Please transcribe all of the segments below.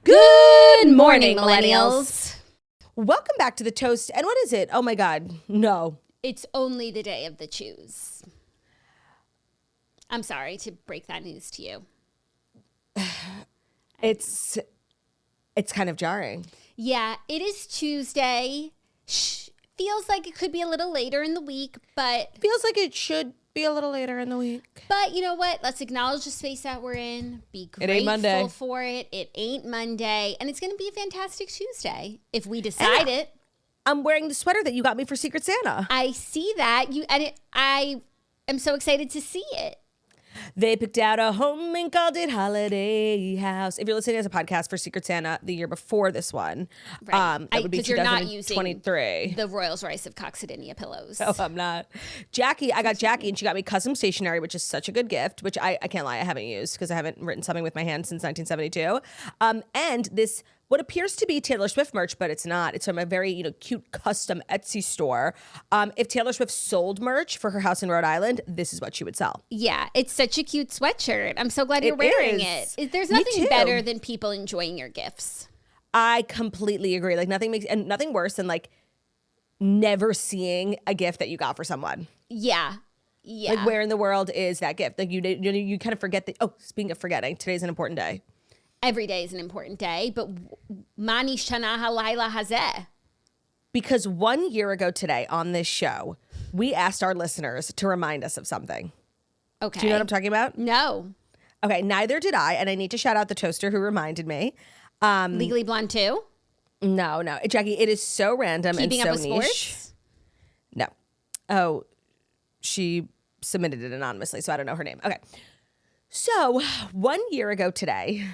Good morning, millennials. Welcome back to The Toast. And what is it? Oh my God, no. It's only the day of the choose. I'm sorry to break that news to you. It's kind of jarring. Yeah, it is Tuesday. Feels like it could be a little later in the week, but... Feels like it should be a little later in the week. But you know what? Let's acknowledge the space that we're in. Be grateful for it. It ain't Monday. And it's going to be a fantastic Tuesday if we decide it. I'm wearing the sweater that you got me for Secret Santa. I see that. I am so excited to see it. They picked out a home and called it Holiday House. If you're listening as a podcast for Secret Santa the year before this one, right. That would be 2023. You're not using the Rolls Royce of Coccidinia pillows. No, I'm not. I got Jackie, and she got me custom stationery, which is such a good gift, which I can't lie, I haven't used because I haven't written something with my hand since 1972. And this, what appears to be Taylor Swift merch, but it's not. It's from a very, cute custom Etsy store. If Taylor Swift sold merch for her house in Rhode Island, this is what she would sell. Yeah, it's such a cute sweatshirt. I'm so glad you're wearing it. There's nothing better than people enjoying your gifts. I completely agree. Like nothing worse than like never seeing a gift that you got for someone. Yeah. Yeah. Like where in the world is that gift? Like you kind of forget speaking of forgetting, today's an important day. Every day is an important day, but Mani Shana Halayla Hazeh. Because 1 year ago today on this show, we asked our listeners to remind us of something. Okay. Do you know what I'm talking about? No. Okay, neither did I, and I need to shout out the toaster who reminded me. Legally Blonde too? No. Jackie, it is so random Keeping and up so with niche. Sports? No. Oh, she submitted it anonymously, so I don't know her name. Okay. So 1 year ago today,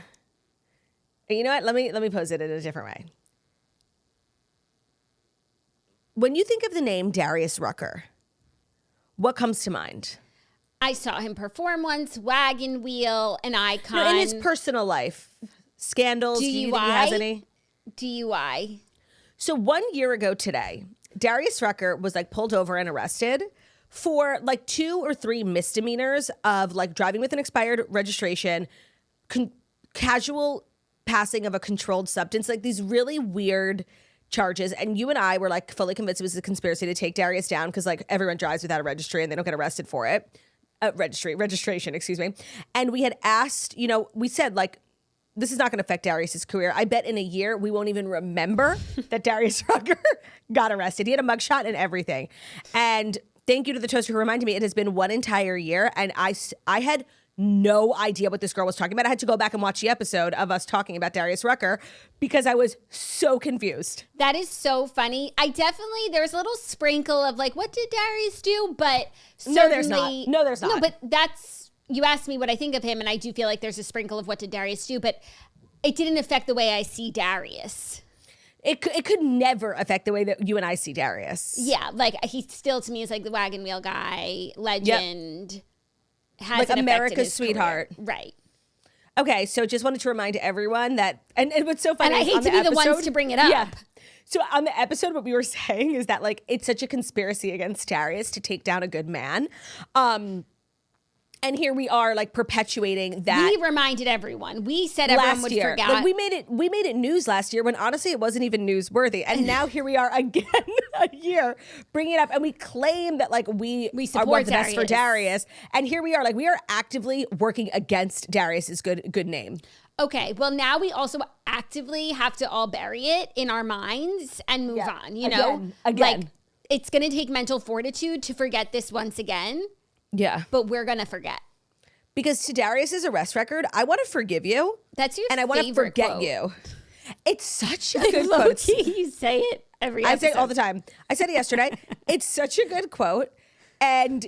you know what? Let me pose it in a different way. When you think of the name Darius Rucker, what comes to mind? I saw him perform once, Wagon Wheel, an icon. No, in his personal life, scandals, do you think he has any? DUI. So 1 year ago today, Darius Rucker was like pulled over and arrested for like 2 or 3 misdemeanors of like driving with an expired registration, casual passing of a controlled substance, like these really weird charges. And you and I were like fully convinced it was a conspiracy to take Darius down because like everyone drives without a registry and they don't get arrested for it. Registration, excuse me. And we had asked, we said like, this is not going to affect Darius's career. I bet in a year we won't even remember that Darius Rucker got arrested. He had a mugshot and everything. And thank you to the toaster who reminded me it has been 1 entire year. And I had no idea what this girl was talking about. I had to go back and watch the episode of us talking about Darius Rucker because I was so confused. That is so funny. There's a little sprinkle of like, what did Darius do? But No, there's not. No, but you asked me what I think of him, and I do feel like there's a sprinkle of what did Darius do, but it didn't affect the way I see Darius. It could never affect the way that you and I see Darius. Yeah, like he still to me is like the wagon wheel guy, legend. Yep. Like America's sweetheart. Career. Right. Okay, so just wanted to remind everyone that, and what's so funny and I hate to be the ones to bring it up. Yeah. So on the episode, what we were saying is that like it's such a conspiracy against Darius to take down a good man. And here we are like perpetuating that. We reminded everyone. We said everyone would forget. Like we made it news last year when honestly it wasn't even newsworthy. And now here we are again a year bringing it up, and we claim that like we support the best for Darius. And here we are, like we are actively working against Darius's good name. Okay, well now we also actively have to all bury it in our minds and move on. Again. Like it's gonna take mental fortitude to forget this once again. Yeah. But we're going to forget. Because to Darius's arrest record, I want to forgive you. That's your and I want to forget quote. You. It's such a good quote. You say it every episode. I say it all the time. I said it yesterday. It's such a good quote. And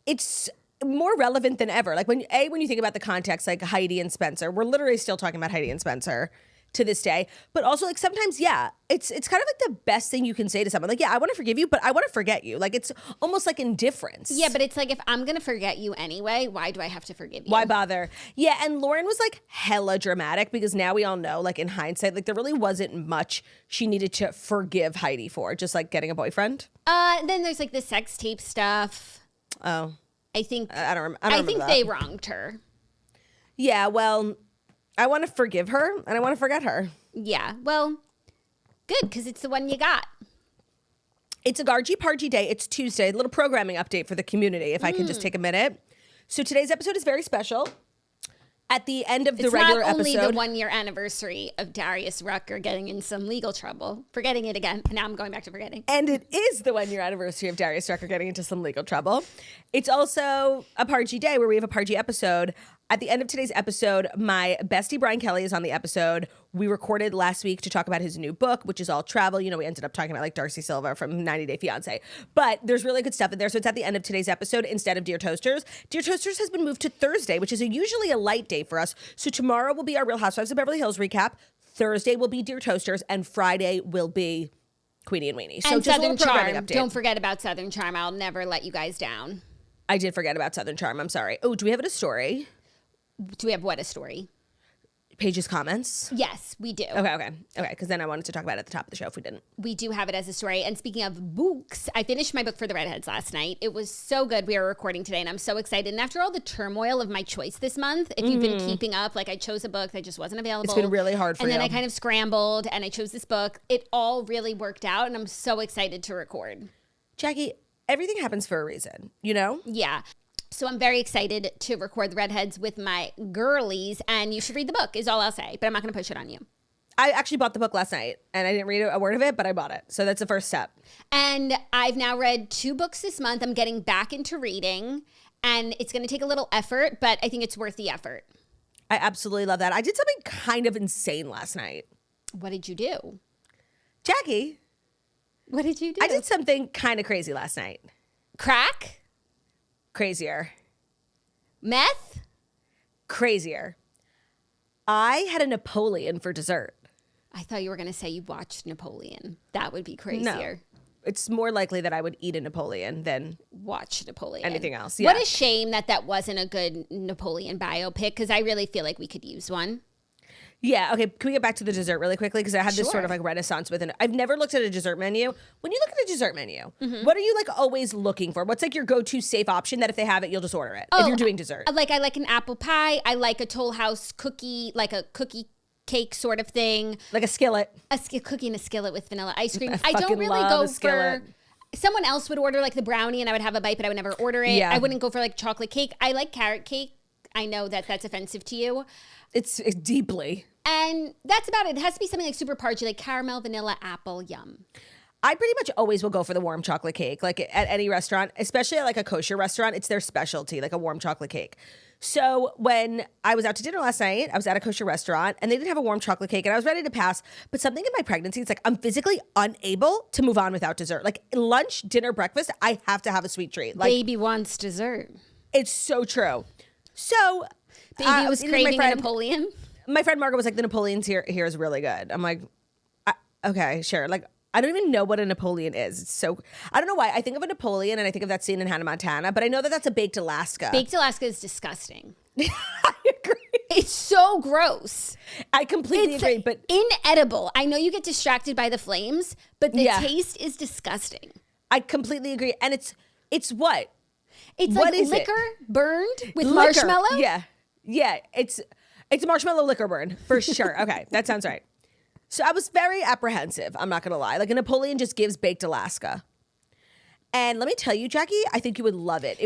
it's more relevant than ever. Like when you think about the context, like Heidi and Spencer, we're literally still talking about Heidi and Spencer to this day. But also like sometimes, it's kind of like the best thing you can say to someone. Like, I want to forgive you, but I want to forget you. Like it's almost like indifference. Yeah, but it's like if I'm going to forget you anyway, why do I have to forgive you? Why bother? Yeah, and Lauren was like hella dramatic because now we all know, like in hindsight, like there really wasn't much she needed to forgive Heidi for, just like getting a boyfriend. Then there's like the sex tape stuff. Oh. I think I don't remember I think that. they wronged her. Yeah, well, I want to forgive her and I want to forget her. Yeah. Well, good, because it's the one you got. It's a Gargy-Pargy day. It's Tuesday. A little programming update for the community, if I can just take a minute. So today's episode is very special. At the end of the regular episode... It's not only the 1-year anniversary of Darius Rucker getting in some legal trouble. Forgetting it again. Now I'm going back to forgetting. And it is the 1-year anniversary of Darius Rucker getting into some legal trouble. It's also a Pargy day where we have a Pargy episode. At the end of today's episode, my bestie Brian Kelly is on the episode. We recorded last week to talk about his new book, which is all travel. You know, we ended up talking about like Darcy Silva from 90 Day Fiancé. But there's really good stuff in there. So it's at the end of today's episode instead of Dear Toasters. Dear Toasters has been moved to Thursday, which is usually a light day for us. So tomorrow will be our Real Housewives of Beverly Hills recap. Thursday will be Dear Toasters. And Friday will be Queenie and Weenie. So and just Southern a little programming Charm. update. Don't forget about Southern Charm. I'll never let you guys down. I did forget about Southern Charm. I'm sorry. Oh, do we have a story? Do we have what, a story? Paige's comments? Yes, we do. Okay. Because then I wanted to talk about it at the top of the show if we didn't. We do have it as a story. And speaking of books, I finished my book for the Redheads last night. It was so good. We are recording today, and I'm so excited. And after all the turmoil of my choice this month, if you've been keeping up, like I chose a book that just wasn't available. It's been really hard for you. And then I kind of scrambled, and I chose this book. It all really worked out, and I'm so excited to record. Jackie, everything happens for a reason, you know? Yeah. So I'm very excited to record the Redheads with my girlies, and you should read the book is all I'll say, but I'm not going to push it on you. I actually bought the book last night, and I didn't read a word of it, but I bought it. So that's the first step. And I've now read 2 books this month. I'm getting back into reading, and it's going to take a little effort, but I think it's worth the effort. I absolutely love that. I did something kind of insane last night. What did you do? Jackie. What did you do? I did something kind of crazy last night. Crack? Crazier. Meth? Crazier. I had a Napoleon for dessert. I thought you were going to say you watched Napoleon. That would be crazier. No. It's more likely that I would eat a Napoleon than watch Napoleon. Anything else. Yeah. What a shame that wasn't a good Napoleon biopic, because I really feel like we could use one. Yeah, okay, can we get back to the dessert really quickly? Because I had this sort of like renaissance with it. I've never looked at a dessert menu. When you look at a dessert menu, what are you like always looking for? What's like your go-to safe option that if they have it, you'll just order it if you're doing dessert? I like an apple pie. I like a Toll House cookie, like a cookie cake sort of thing. Like a skillet. Cookie in a skillet with vanilla ice cream. I don't really love go a skillet. for... Someone else would order like the brownie and I would have a bite, but I would never order it. Yeah. I wouldn't go for like chocolate cake. I like carrot cake. I know that's offensive to you. It's deeply. And that's about it. It has to be something like super parchy, like caramel, vanilla, apple, yum. I pretty much always will go for the warm chocolate cake, like at any restaurant, especially at like a kosher restaurant. It's their specialty, like a warm chocolate cake. So when I was out to dinner last night, I was at a kosher restaurant and they didn't have a warm chocolate cake and I was ready to pass. But something in my pregnancy, it's like I'm physically unable to move on without dessert. Like lunch, dinner, breakfast, I have to have a sweet treat. Like, baby wants dessert. It's so true. So baby was craving a Napoleon. My friend Margaret was like, the Napoleon's here is really good. I'm like, okay, sure. Like, I don't even know what a Napoleon is. It's so, I don't know why. I think of a Napoleon and I think of that scene in Hannah Montana, but I know that that's a baked Alaska. Baked Alaska is disgusting. I agree. It's so gross. I completely agree, but inedible. I know you get distracted by the flames, but the taste is disgusting. I completely agree. And it's what? It's what like is liquor burned with liquor. Marshmallow? Yeah. It's marshmallow liquor burn, for sure. Okay, that sounds right. So I was very apprehensive, I'm not going to lie. Like a Napoleon just gives baked Alaska. And let me tell you, Jackie, I think you would love it.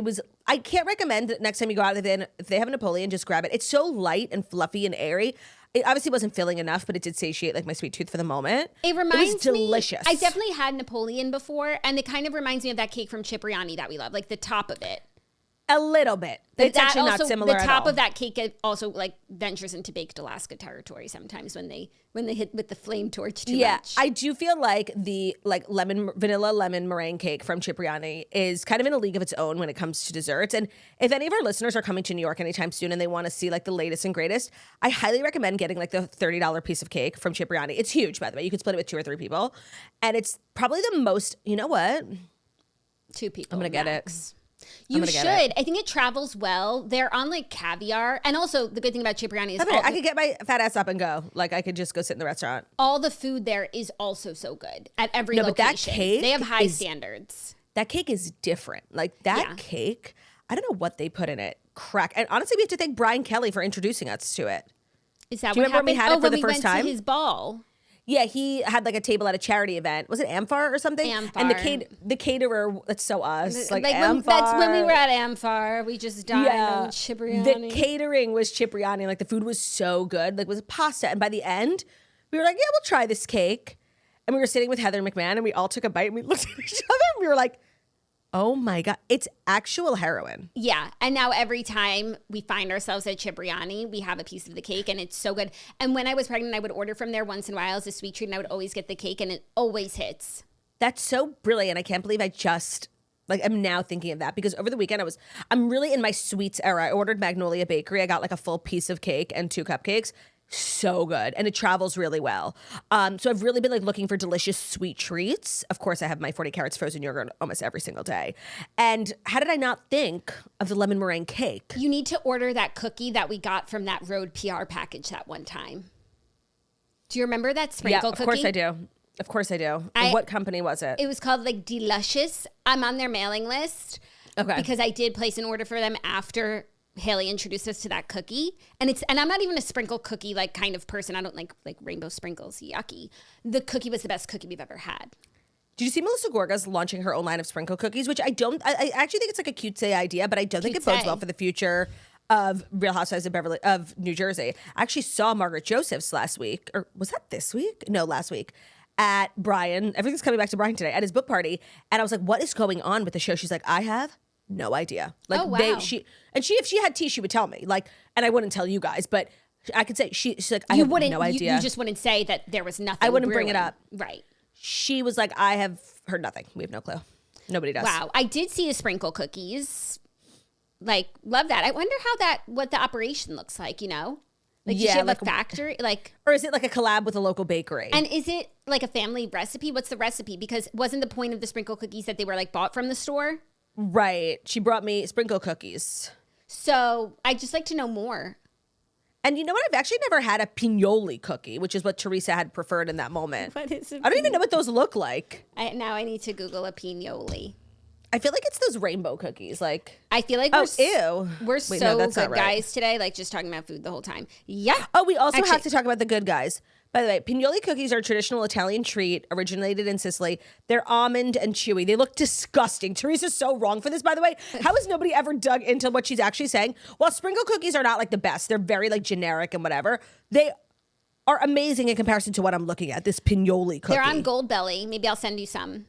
I can't recommend that next time you go out, if they have a Napoleon, just grab it. It's so light and fluffy and airy. It obviously wasn't filling enough, but it did satiate like my sweet tooth for the moment. It was delicious. I definitely had Napoleon before, and it kind of reminds me of that cake from Cipriani that we love, like the top of it. A little bit. It's actually not similar at all. The top of that cake also like ventures into baked Alaska territory sometimes when they hit with the flame torch too much. Yeah, I do feel like the vanilla lemon meringue cake from Cipriani is kind of in a league of its own when it comes to desserts. And if any of our listeners are coming to New York anytime soon and they want to see like the latest and greatest, I highly recommend getting like the $30 piece of cake from Cipriani. It's huge, by the way. You could split it with 2 or 3 people. And it's probably the most, you know what? 2 people. I'm going to get it. You should. I think it travels well. They're on like caviar. And also the good thing about Cipriani is I could get my fat ass up and go. Like I could just go sit in the restaurant. All the food there is also so good at every location. But that cake, they have high standards. That cake is different. Like that cake, I don't know what they put in it. And honestly, we have to thank Brian Kelly for introducing us to it. Is that Do you what remember when happened? we had it for when the we first went time? to his ball. Yeah, he had like a table at a charity event. Was it Amphar or something? Amphar. And the caterer, that's so us. Like Amphar. That's when we were at Amphar. We just dined on Cipriani. The catering was Cipriani. Like the food was so good. Like it was pasta. And by the end, we were like, yeah, we'll try this cake. And we were sitting with Heather McMahon and we all took a bite and we looked at each other and we were like, oh my God, it's actual heroin. Yeah. And now every time we find ourselves at Cipriani, we have a piece of the cake and it's so good. And when I was pregnant, I would order from there once in a while as a sweet treat and I would always get the cake and it always hits. That's so brilliant. I can't believe I just I'm now thinking of that because over the weekend I'm really in my sweets era. I ordered Magnolia Bakery. I got like a full piece of cake and 2 cupcakes. So good. And it travels really well. So I've really been like looking for delicious sweet treats. Of course, I have my 40 carats frozen yogurt almost every single day. And how did I not think of the lemon meringue cake? You need to order that cookie that we got from that Road PR package that one time. Do you remember that sprinkle cookie? Of course I do. Of course I do. What company was it? It was called like Delicious. I'm on their mailing list. Okay. Because I did place an order for them after Haley introduced us to that cookie. And I'm not even a sprinkle cookie like kind of person. I don't like rainbow sprinkles. Yucky. The cookie was the best cookie we've ever had. Did you see Melissa Gorga's launching her own line of sprinkle cookies, which I actually think it's like a cutesy idea, but I don't think it bodes well for the future of Real Housewives of New Jersey. I actually saw Margaret Josephs last week, or was that this week? No, last week. At Brian, everything's coming back to Brian today, at his book party. And I was like, what is going on with the show? She's like, I have no idea. Like, oh, wow. If she had tea, she would tell me. Like, and I wouldn't tell you guys, but I could say she's like, I have no idea. You just wouldn't say that there was nothing. I wouldn't bring it up. Right. She was like, I have heard nothing. We have no clue. Nobody does. Wow. I did see the sprinkle cookies. Like, love that. I wonder what the operation looks like, you know? Like, does she have a factory? Like, or is it like a collab with a local bakery? And is it like a family recipe? What's the recipe? Because wasn't the point of the sprinkle cookies that they were like bought from the store? Right. She brought me sprinkle cookies. So I'd just like to know more. And you know what? I've actually never had a pinoli cookie, which is what Teresa had preferred in that moment. What is it? I don't even know what those look like. Now I need to Google a pinoli. I feel like it's those rainbow cookies. Like, I feel like we're good guys today, like just talking about food the whole time. Yeah. Oh, we also have to talk about the good guys. By the way, pinoli cookies are a traditional Italian treat originated in Sicily. They're almond and chewy. They look disgusting. Teresa's so wrong for this, by the way. How has nobody ever dug into what she's actually saying? While sprinkle cookies are not like the best, they're very like generic and whatever. They are amazing in comparison to what I'm looking at, this pinoli cookie. They're on Goldbelly. Maybe I'll send you some.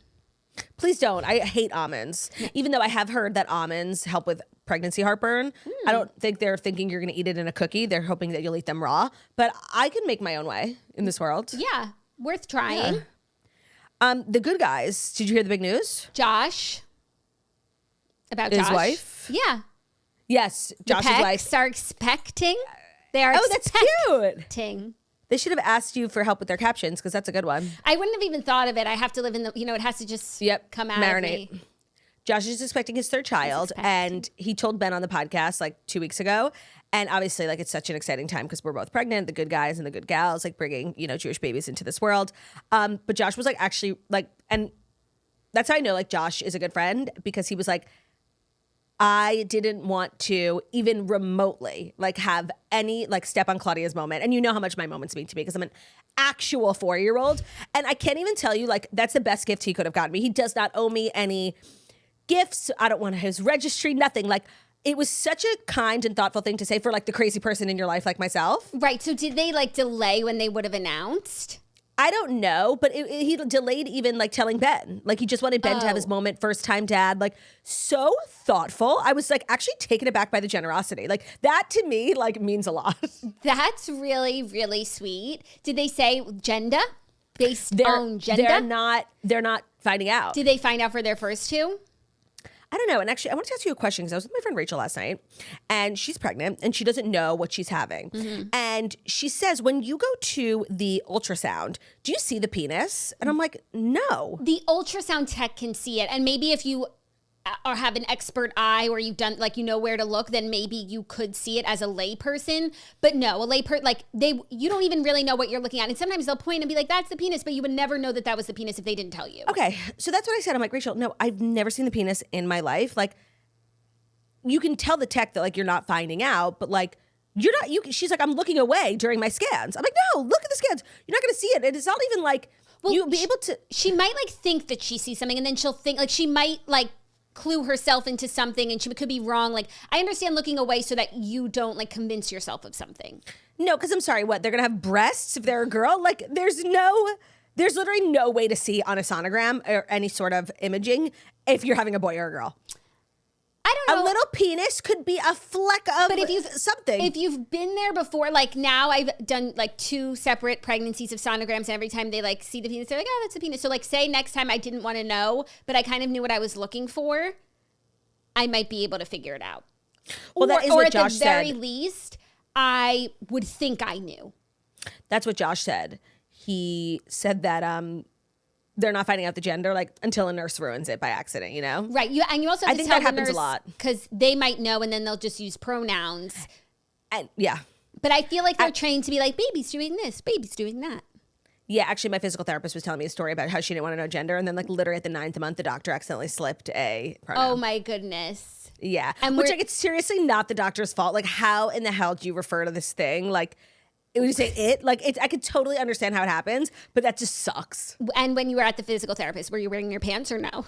Please don't. I hate almonds. Even though I have heard that almonds help with pregnancy heartburn. I don't think they're thinking you're going to eat it in a cookie. They're hoping that you'll eat them raw. But I can make my own way in this world. Yeah. Worth trying. Yeah. The good guys. Did you hear the big news? Josh. About his Josh. wife? Yeah. Yes. Josh's wife. Are expecting. They are that's cute. They should have asked you for help with their captions because that's a good one. I wouldn't have even thought of it. I have to live in it has to just come out marinate. of me. Josh is expecting his 3rd child, and he told Ben on the podcast like 2 weeks ago. And obviously, like, it's such an exciting time because we're both pregnant, the good guys and the good gals, like bringing, Jewish babies into this world. But Josh was like, actually, like, and that's how I know, like, Josh is a good friend because he was like, I didn't want to even remotely like have any like step on Claudia's moment. And you know how much my moments mean to me because I'm an actual 4-year-old. And I can't even tell you, like, that's the best gift he could have gotten me. He does not owe me any gifts. I don't want his registry, nothing. Like, it was such a kind and thoughtful thing to say for like the crazy person in your life like myself. Right. So did they like delay when they would have announced? I don't know, but he delayed even like telling Ben. Like, he just wanted Ben to have his moment, first time dad. Like, so thoughtful. I was like actually taken aback by the generosity. Like, that to me like means a lot. That's really, really sweet. Did they say gender? Based on gender? They're not finding out. Did they find out for their first 2? I don't know. And actually, I want to ask you a question because I was with my friend Rachel last night and she's pregnant and she doesn't know what she's having. Mm-hmm. And she says, when you go to the ultrasound, do you see the penis? And I'm like, no. The ultrasound tech can see it. And maybe if you or have an expert eye or you've done like, where to look, then maybe you could see it as a lay person. But no, a lay person, like you don't even really know what you're looking at. And sometimes they'll point and be like, that's the penis, but you would never know that was the penis if they didn't tell you. Okay. So that's what I said. I'm like, Rachel, no, I've never seen the penis in my life. Like, you can tell the tech that like you're not finding out, but like, She's like, I'm looking away during my scans. I'm like, no, look at the scans. You're not going to see it. And it's not even like you'll be able to. She might like think that she sees something and then she'll think like she might like clue herself into something and she could be wrong. Like I understand looking away so that you don't like convince yourself of something. No, because I'm sorry, what? They're going to have breasts if they're a girl? Like there's literally no way to see on a sonogram or any sort of imaging if you're having a boy or a girl. I don't know. A little penis could be a fleck of something. If you've been there before, like now I've done like 2 separate pregnancies of sonograms and every time they like see the penis, they're like, oh, that's a penis. So like say next time I didn't want to know, but I kind of knew what I was looking for, I might be able to figure it out. Well, that is what Josh said. Or at the very least, I would think I knew. That's what Josh said. He said that they're not finding out the gender like until a nurse ruins it by accident, you know? Right. You also have I to think tell that happens the nurse a lot because they might know and then they'll just use pronouns. And yeah. But I feel like they're trained to be like, baby's doing this, baby's doing that. Yeah, actually, my physical therapist was telling me a story about how she didn't want to know gender, and then like literally at the 9th month, the doctor accidentally slipped a pronoun. Oh my goodness. Yeah, which like it's seriously not the doctor's fault. Like, how in the hell do you refer to this thing? Like, it would say it. Like, I could totally understand how it happens, but that just sucks. And when you were at the physical therapist, were you wearing your pants or no?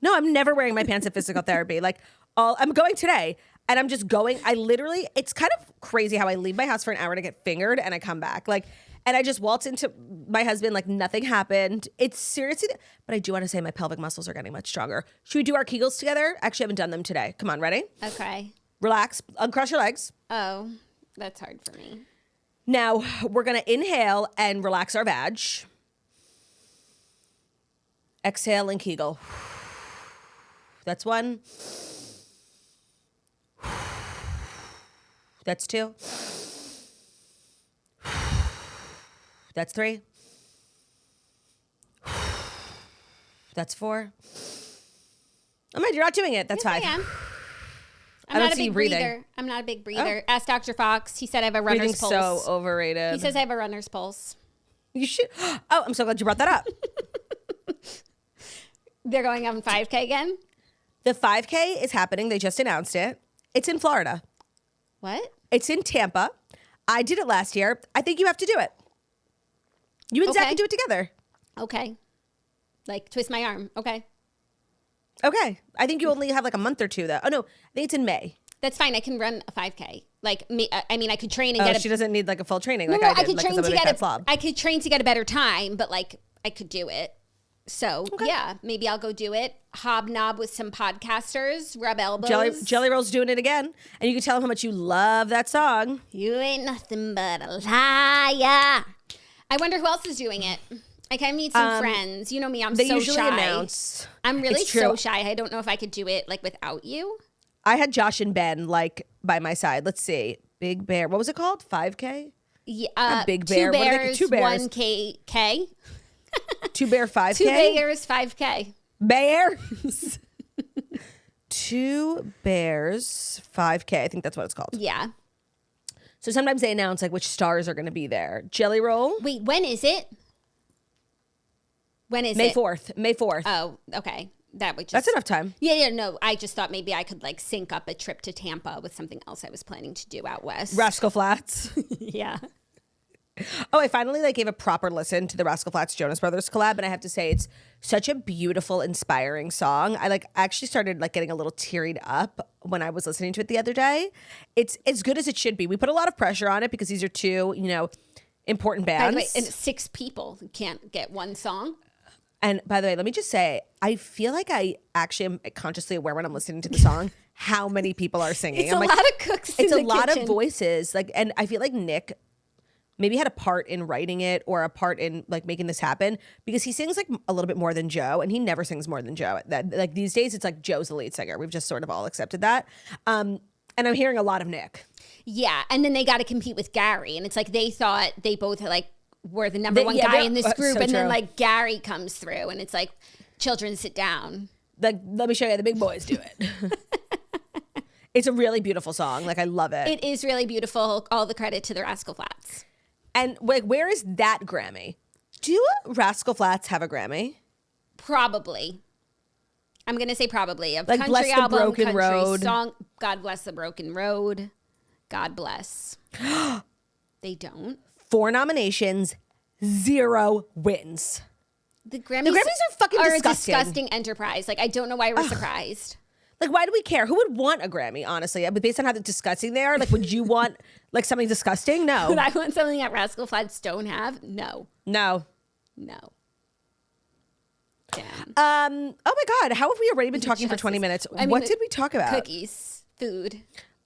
No, I'm never wearing my pants at physical therapy. Like, I'm going today. And I'm just going, it's kind of crazy how I leave my house for an hour to get fingered and I come back. Like, and I just waltz into my husband like nothing happened. It's seriously, but I do want to say my pelvic muscles are getting much stronger. Should we do our Kegels together? Actually, I haven't done them today. Come on, ready? Okay. Relax, uncross your legs. Oh, that's hard for me. Now, we're going to inhale and relax our vag. Exhale and Kegel. That's 1. That's 2. That's 3. That's 4. Oh my, you're not doing it. That's 5. I am. I'm not a big breather. I'm not a big breather. Oh. Ask Dr. Fox. He said I have a runner's pulse. Breathing's so overrated. He says I have a runner's pulse. You should. Oh, I'm so glad you brought that up. They're going on 5K again? The 5K is happening. They just announced it. It's in Florida. What? It's in Tampa. I did it last year. I think you have to do it. You and Zach can do it together. Okay. Like twist my arm. Okay. Okay. I think you only have like a month or 2 though. Oh no, I think it's in May. That's fine. I can run a 5K. Like me, I mean, I could train and get. She doesn't need like a full training. Like no, I could train to get I could train to get a better time, but like I could do it. So yeah, maybe I'll go do it. Hobnob with some podcasters. Rub elbows. Jelly Roll's doing it again, and you can tell him how much you love that song. You ain't nothing but a liar. I wonder who else is doing it. I kind of need some friends. You know me, I'm so shy. They usually announce. I'm really so shy. I don't know if I could do it like without you. I had Josh and Ben like by my side. Let's see. Big Bear. What was it called? 5K? Yeah. Big Bear. 2 bears, 1K. 2 bear 5K? 2 bears 5K. Bears? 2 bears 5K. I think that's what it's called. Yeah. So sometimes they announce like which stars are going to be there. Jelly Roll. Wait, when is it? When is May it? 4th. May 4th. Oh, okay. That would just... That's enough time. Yeah, no. I just thought maybe I could like sync up a trip to Tampa with something else I was planning to do out west. Rascal Flatts. Yeah. Oh, I finally like gave a proper listen to the Rascal Flatts Jonas Brothers collab, and I have to say it's such a beautiful, inspiring song. I actually started like getting a little tearied up when I was listening to it the other day. It's as good as it should be. We put a lot of pressure on it because these are 2, important bands. By the way, and 6 people can't get one song. And by the way, let me just say, I feel like I actually am consciously aware when I'm listening to the song how many people are singing. It's a lot of cooks in the kitchen. It's a lot of voices. And I feel like Nick maybe had a part in writing it or a part in like making this happen because he sings like a little bit more than Joe, and he never sings more than Joe. Like these days, it's like Joe's the lead singer. We've just sort of all accepted that. And I'm hearing a lot of Nick. Yeah, and then they got to compete with Gary, and it's like they thought they both like were the number one guy in this group, and then like Gary comes through, and it's like, children, sit down. Like, let me show you how the big boys do it. It's a really beautiful song. Like, I love it. It is really beautiful. All the credit to the Rascal Flatts. And like, where is that Grammy? Do Rascal Flatts have a Grammy? Probably. I'm gonna say probably. Like Country Album, Broken Country Road. Song, God Bless the Broken Road. God bless. They don't. 4 nominations, 0 wins. The Grammys are fucking a disgusting enterprise. Like, I don't know why we're surprised. Like, why do we care? Who would want a Grammy, honestly? But based on how disgusting they are, like, would you want, like, something disgusting? No. Would I want something that Rascal Flatts don't have? No. No. Damn. Oh my God. How have we already been talking for 20 minutes? What did we talk about? Cookies, food.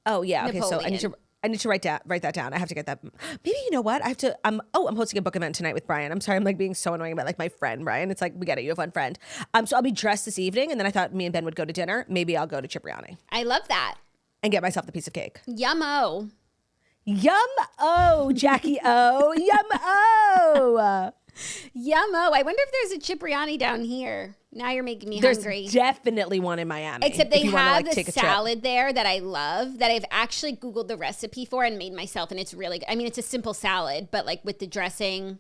Oh yeah. Okay. Napoleon. So I need to write that down. I have to get that. Maybe you know what? I have to. I'm hosting a book event tonight with Brian. I'm sorry. I'm like being so annoying about like my friend Brian. It's like we get it. You have one friend. So I'll be dressed this evening, and then I thought me and Ben would go to dinner. Maybe I'll go to Cipriani I love that. and get myself the piece of cake. Yummo. Yum-o, Jackie O. Yum-o. Yummo. I wonder if there's a Cipriani down here. Now you're making me hungry. There's definitely one in Miami. Except they have like, the salad there that I love, that I've actually Googled the recipe for and made myself, and it's really good. I mean, it's a simple salad, but like with the dressing,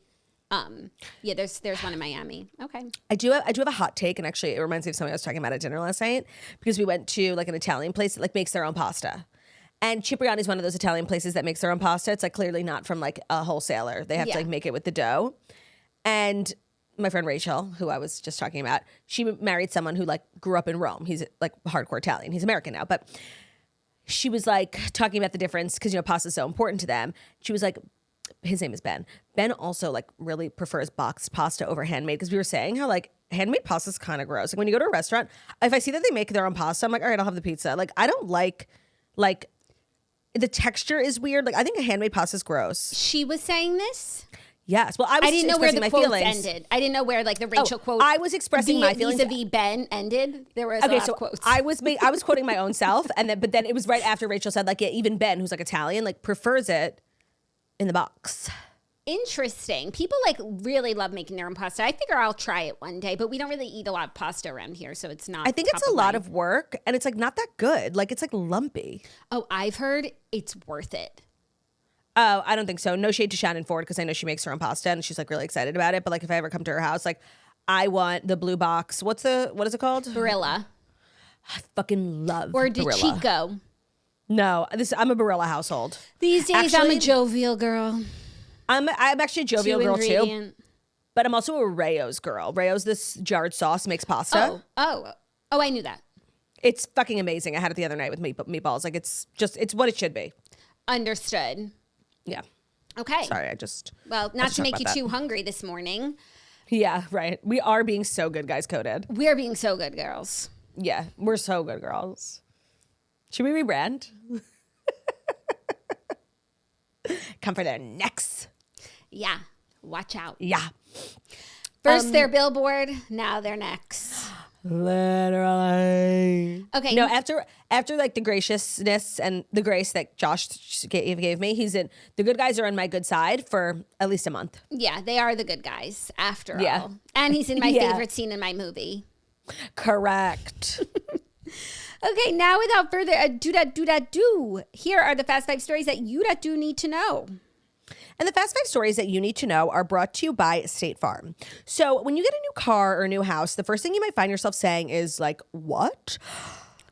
yeah, there's one in Miami. Okay. I do have a hot take, and actually it reminds me of something I was talking about at dinner last night, because we went to like an Italian place that like makes their own pasta. And Cipriani is one of those Italian places that makes their own pasta. It's like clearly not from like a wholesaler. They have to like make it with the dough. And my friend Rachel, who I was just talking about, she married someone who like grew up in Rome. He's like hardcore Italian. He's American now, but she was like talking about the difference because, you know, pasta is so important to them. She was like, his name is Ben. Ben also like really prefers boxed pasta over handmade, because we were saying how like handmade pasta is kind of gross. Like when you go to a restaurant, if I see that they make their own pasta, I'm like, all right, I'll have the pizza. Like I don't like the texture is weird. Like I think a handmade pasta is gross. She was saying this? Yes. Well, I didn't know where the my quotes feelings. ended. I didn't know where like the Rachel quote. I was expressing my feelings vis-a-vis Ben ended. There was a lot of quotes. I was quoting my own self, but then it was right after Rachel said like, yeah, even Ben, who's like Italian, like prefers it in the box. Interesting. People like really love making their own pasta. I figure I'll try it one day, but we don't really eat a lot of pasta around here, so it's not. I think it's a lot of work, and it's like not that good. Like it's like lumpy. Oh, I've heard it's worth it. Oh, I don't think so. No shade to Shannon Ford, because I know she makes her own pasta and she's like really excited about it. But like if I ever come to her house, like I want the blue box. What is it called? Barilla. I fucking love Or De Barilla. Chico. No, I'm a Barilla household. These days I'm a jovial girl. I'm actually a jovial girl too. Ingredient. But I'm also a Rayo's girl. Rayo's, this jarred sauce, makes pasta. Oh, I knew that. It's fucking amazing. I had it the other night with meatballs. Like it's what it should be. Understood. Yeah. Okay. Sorry, Well, not to make you too hungry this morning. Yeah, right. We are being so good, guys, coded. We're being so good, girls. Yeah, we're so good, girls. Should we rebrand? Come for their necks. Yeah. Watch out. Yeah. First their billboard, now their necks. Literally. Okay. No, after like the graciousness and the grace that Josh gave me, he's in. The good guys are on my good side for at least a month. Yeah, they are the good guys after all. And he's in my favorite scene in my movie. Correct. Okay, now without further ado, here are the Fast 5 stories that you do need to know. And the Fast 5 stories that you need to know are brought to you by State Farm. So when you get a new car or a new house, the first thing you might find yourself saying is like, what?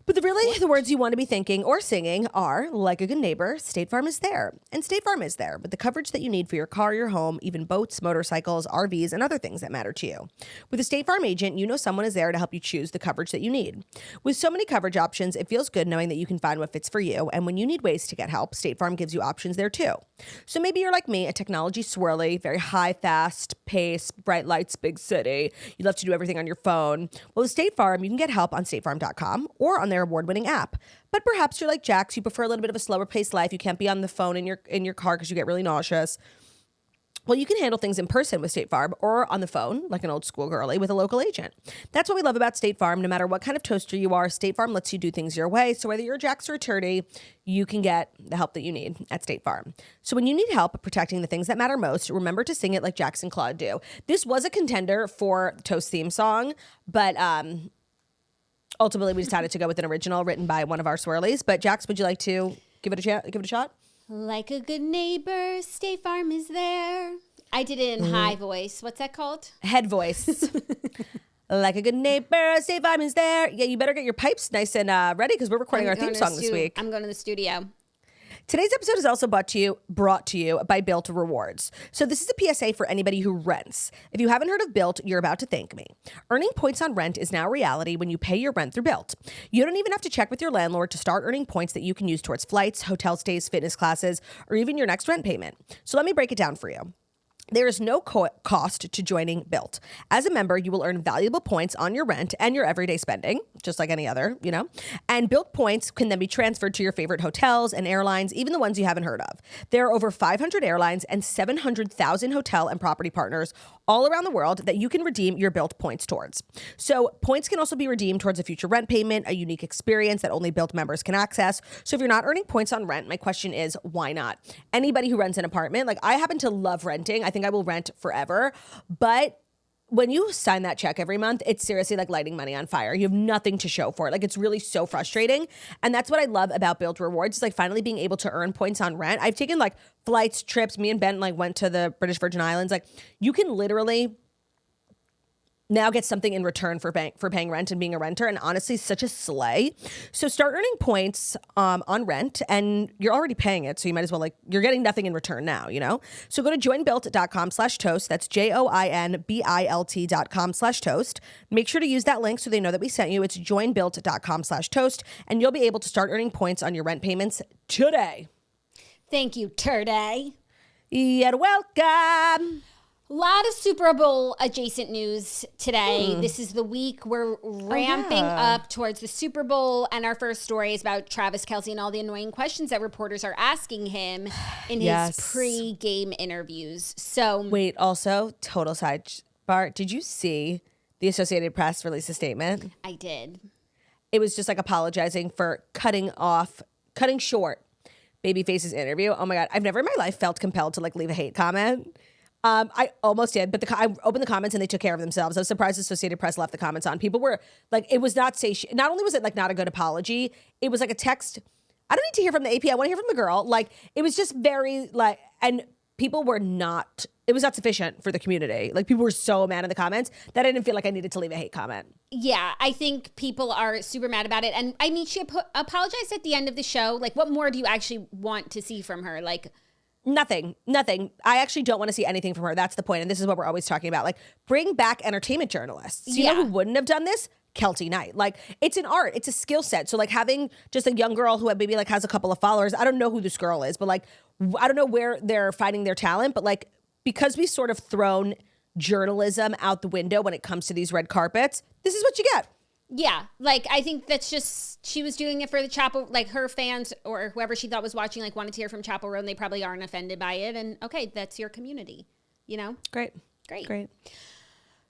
But the words you want to be thinking or singing are, like a good neighbor, State Farm is there. And State Farm is there with the coverage that you need for your car, your home, even boats, motorcycles, RVs, and other things that matter to you. With a State Farm agent, you know someone is there to help you choose the coverage that you need. With so many coverage options, it feels good knowing that you can find what fits for you. And when you need ways to get help, State Farm gives you options there too. So maybe you're like me, a technology swirly, very high, fast pace, bright lights, big city. You love to do everything on your phone. Well, with State Farm, you can get help on statefarm.com or on their award-winning app. But perhaps you're like Jax, you prefer a little bit of a slower paced life. You can't be on the phone in your car because you get really nauseous. Well, you can handle things in person with State Farm or on the phone, like an old school girly, with a local agent. That's what we love about State Farm. No matter what kind of toaster you are, State Farm lets you do things your way. So whether you're a Jax or a Turdy, you can get the help that you need at State Farm. So when you need help protecting the things that matter most, remember to sing it like Jax and Claude do. This was a contender for Toast theme song, but ultimately we decided to go with an original written by one of our swirlies. But Jax, would you like to give it a shot? Like a good neighbor, State Farm is there. I did it in high voice. What's that called? Head voice. Like a good neighbor, State Farm is there. Yeah, you better get your pipes nice and ready because we're recording our theme song this week. I'm going to the studio. Today's episode is also brought to you by Built Rewards. So this is a PSA for anybody who rents. If you haven't heard of Built, you're about to thank me. Earning points on rent is now a reality when you pay your rent through Built. You don't even have to check with your landlord to start earning points that you can use towards flights, hotel stays, fitness classes, or even your next rent payment. So let me break it down for you. There is no cost to joining Built. As a member, you will earn valuable points on your rent and your everyday spending, just like any other, And Built points can then be transferred to your favorite hotels and airlines, even the ones you haven't heard of. There are over 500 airlines and 700,000 hotel and property partners all around the world that you can redeem your Built points towards. So points can also be redeemed towards a future rent payment, a unique experience that only Built members can access. So if you're not earning points on rent, my question is, why not? Anybody who rents an apartment, like I happen to love renting. I think I will rent forever. But when you sign that check every month, it's seriously like lighting money on fire. You have nothing to show for it. Like it's really so frustrating. And that's what I love about Built Rewards is like finally being able to earn points on rent. I've taken like flights, trips. Me and Ben like went to the British Virgin Islands. Like you can literally now get something in return for paying rent and being a renter. And honestly, such a slay. So start earning points on rent and you're already paying it. So you might as well you're getting nothing in return now, So go to joinbuilt.com/toast. That's joinbilt.com/toast. Make sure to use that link so they know that we sent you. It's joinbuilt.com/toast. And you'll be able to start earning points on your rent payments today. Thank you, Turday. You're welcome. A lot of Super Bowl adjacent news today. This is the week we're ramping up towards the Super Bowl, and our first story is about Travis Kelce and all the annoying questions that reporters are asking him in his pre-game interviews. So wait, also total sidebar. Did you see the Associated Press release a statement? I did. It was just like apologizing for cutting short Babyface's interview. Oh my God, I've never in my life felt compelled to leave a hate comment. I almost did, but I opened the comments and they took care of themselves. I was surprised Associated Press left the comments on. People were it was not not only was it not a good apology, it was like a text. I don't need to hear from the AP. I want to hear from the girl. It was just very and people were not, it was not sufficient for the community. People were so mad in the comments that I didn't feel like I needed to leave a hate comment. Yeah, I think people are super mad about it. And I mean, she apologized at the end of the show. What more do you actually want to see from her? Nothing. I actually don't want to see anything from her. That's the point. And this is what we're always talking about. Bring back entertainment journalists. You know who wouldn't have done this? Kelce Knight. It's an art. It's a skill set. So having just a young girl who maybe has a couple of followers. I don't know who this girl is, but I don't know where they're finding their talent. But because we've sort of thrown journalism out the window when it comes to these red carpets, this is what you get. Yeah, I think that's just, she was doing it for the Chapel, her fans or whoever she thought was watching, wanted to hear from Chapel Road, and they probably aren't offended by it. And okay, that's your community, Great.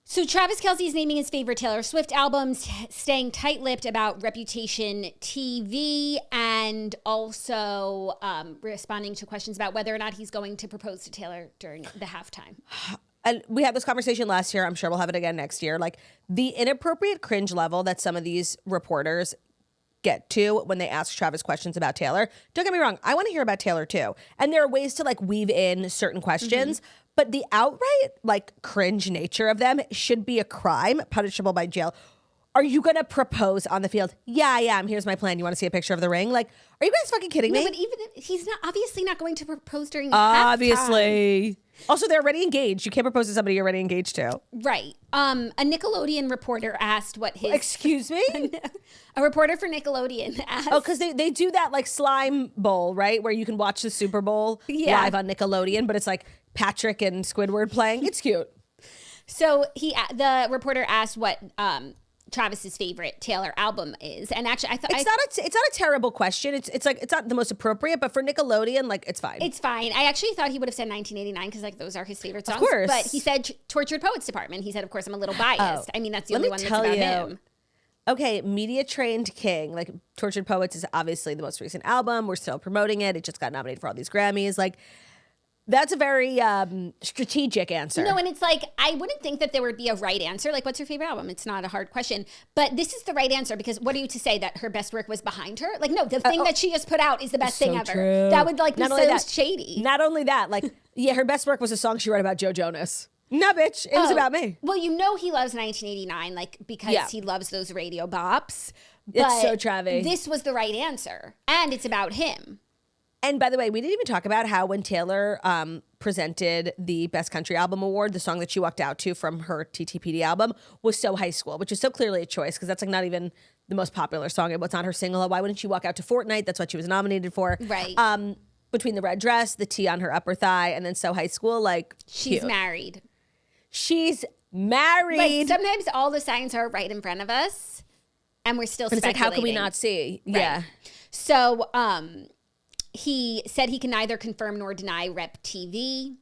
So Travis Kelce is naming his favorite Taylor Swift albums, staying tight-lipped about Reputation TV, and also responding to questions about whether or not he's going to propose to Taylor during the halftime. And we had this conversation last year. I'm sure we'll have it again next year. The inappropriate cringe level that some of these reporters get to when they ask Travis questions about Taylor. Don't get me wrong. I want to hear about Taylor too. And there are ways to weave in certain questions, but the outright cringe nature of them should be a crime punishable by jail. Are you going to propose on the field? Yeah, I am. Here's my plan. You want to see a picture of the ring? Are you guys fucking kidding me? No, but even if he's obviously not going to propose during halftime. Also, they're already engaged. You can't propose to somebody you're already engaged to. Right. A Nickelodeon reporter asked what his... Excuse me? A reporter for Nickelodeon asked... Oh, because they do that slime bowl, right? Where you can watch the Super Bowl live on Nickelodeon, but it's Patrick and Squidward playing. It's cute. So the reporter asked what... Travis's favorite Taylor album is, and actually, I thought it's not a terrible question. It's not the most appropriate, but for Nickelodeon, it's fine. It's fine. I actually thought he would have said 1989 because those are his favorite songs. Of course, but he said Tortured Poets Department. He said, of course, I'm a little biased. I mean, that's the only one that's about him. Okay, media trained king. Tortured Poets is obviously the most recent album. We're still promoting it. It just got nominated for all these Grammys. That's a very strategic answer. No, and it's I wouldn't think that there would be a right answer. What's your favorite album? It's not a hard question. But this is the right answer because what are you to say, that her best work was behind her? No, the thing that she just put out is the best thing ever. True. That would be so shady. Not only that, her best work was a song she wrote about Joe Jonas. No, bitch, it was about me. Well, he loves 1989, because he loves those radio bops. It's so Travis. This was the right answer. And it's about him. And by the way, we didn't even talk about how when Taylor presented the Best Country Album Award, the song that she walked out to from her TTPD album was So High School, which is so clearly a choice because that's like not even the most popular song. It was not her single. Why wouldn't she walk out to Fortnite? That's what she was nominated for. Right. Between the red dress, the T on her upper thigh, and then So High School, like She's cute. married. She's married. Like sometimes all the signs are right in front of us and we're still and it's like, speculating. how can we not see? Right. Yeah. So he said he can neither confirm nor deny Rep TV.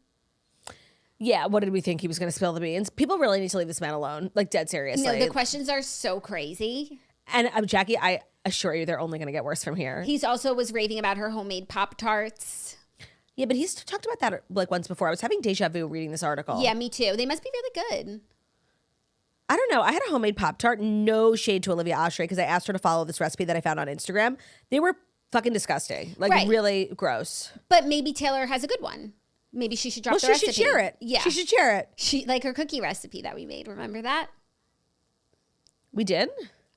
Yeah, what did we think he was going to spill the beans? People really need to leave this man alone, like dead seriously. No, the questions are so crazy. And Jackie, I assure you they're only going to get worse from here. He's also was raving about her homemade Pop-Tarts. Yeah, but he's talked about that like once before. I was having deja vu reading this article. Yeah, me too. They must be really good. I don't know. I had a homemade Pop-Tart. No shade to Olivia Oshry because I asked her to follow this recipe that I found on Instagram. They were fucking disgusting. Like Right. really gross. But maybe Taylor has a good one. Maybe she should drop Well, the she recipe. should share it. Yeah. She should share it. She like her cookie recipe that we made. Remember that? We did?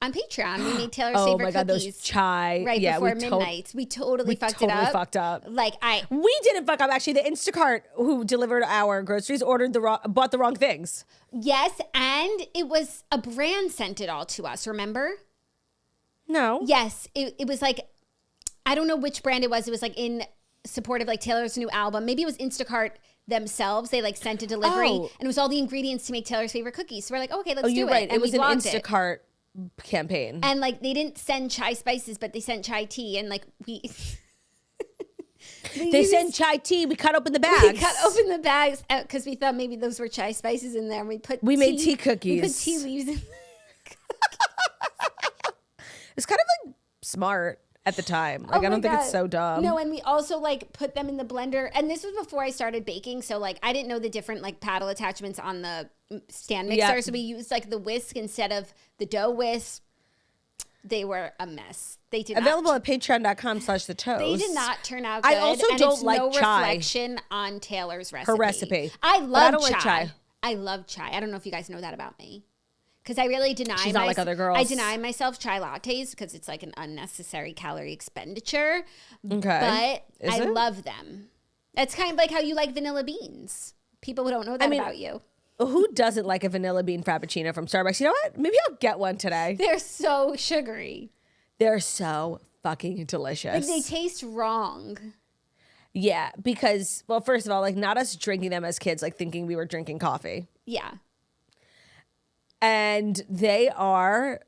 On Patreon, we made Taylor's Oh favorite my God, cookies. those chai. Right yeah, before midnight. We totally fucked it up. fucked up. Like We didn't fuck up. Actually, the Instacart who delivered our groceries bought the wrong things. yes, and it was a brand sent it all to us, remember? No. Yes, it was like, I don't know which brand it was. It was like in support of like Taylor's new album. Maybe it was Instacart themselves. They like sent a delivery and it was all the ingredients to make Taylor's favorite cookies. So we're like, okay, let's do you're it. right. And It was we an blogged it. Instacart campaign. And like they didn't send chai spices, but they sent chai tea. And like we They sent chai tea. We cut open the bags. We cut open the bags because we thought maybe those were chai spices in there. And we made tea cookies. We put tea leaves in. It's kind of like smart at the time. Like, I don't think it's so dumb. No, and we also like put them in the blender. And this was before I started baking. So like I didn't know the different like paddle attachments on the stand mixer. Yeah. So we used like the whisk instead of the dough whisk. They were a mess. They did Available not, at patreon.com/the toast. They did not turn out good. I also and don't it's like no chai. reflection on Taylor's recipe. Her recipe. I But love I don't chai. like chai. I love chai. I don't know if you guys know that about me. Because I really deny She's not like other girls. I deny myself chai lattes because it's like an unnecessary calorie expenditure. Okay. But Is I it? love them. It's kind of like how you like vanilla beans. People who don't know that about you. Who doesn't like a vanilla bean frappuccino from Starbucks? You know what? Maybe I'll get one today. They're so sugary. They're so fucking delicious. Like they taste wrong. Yeah, because, well, first of all, like not us drinking them as kids, like thinking we were drinking coffee. Yeah. And they are,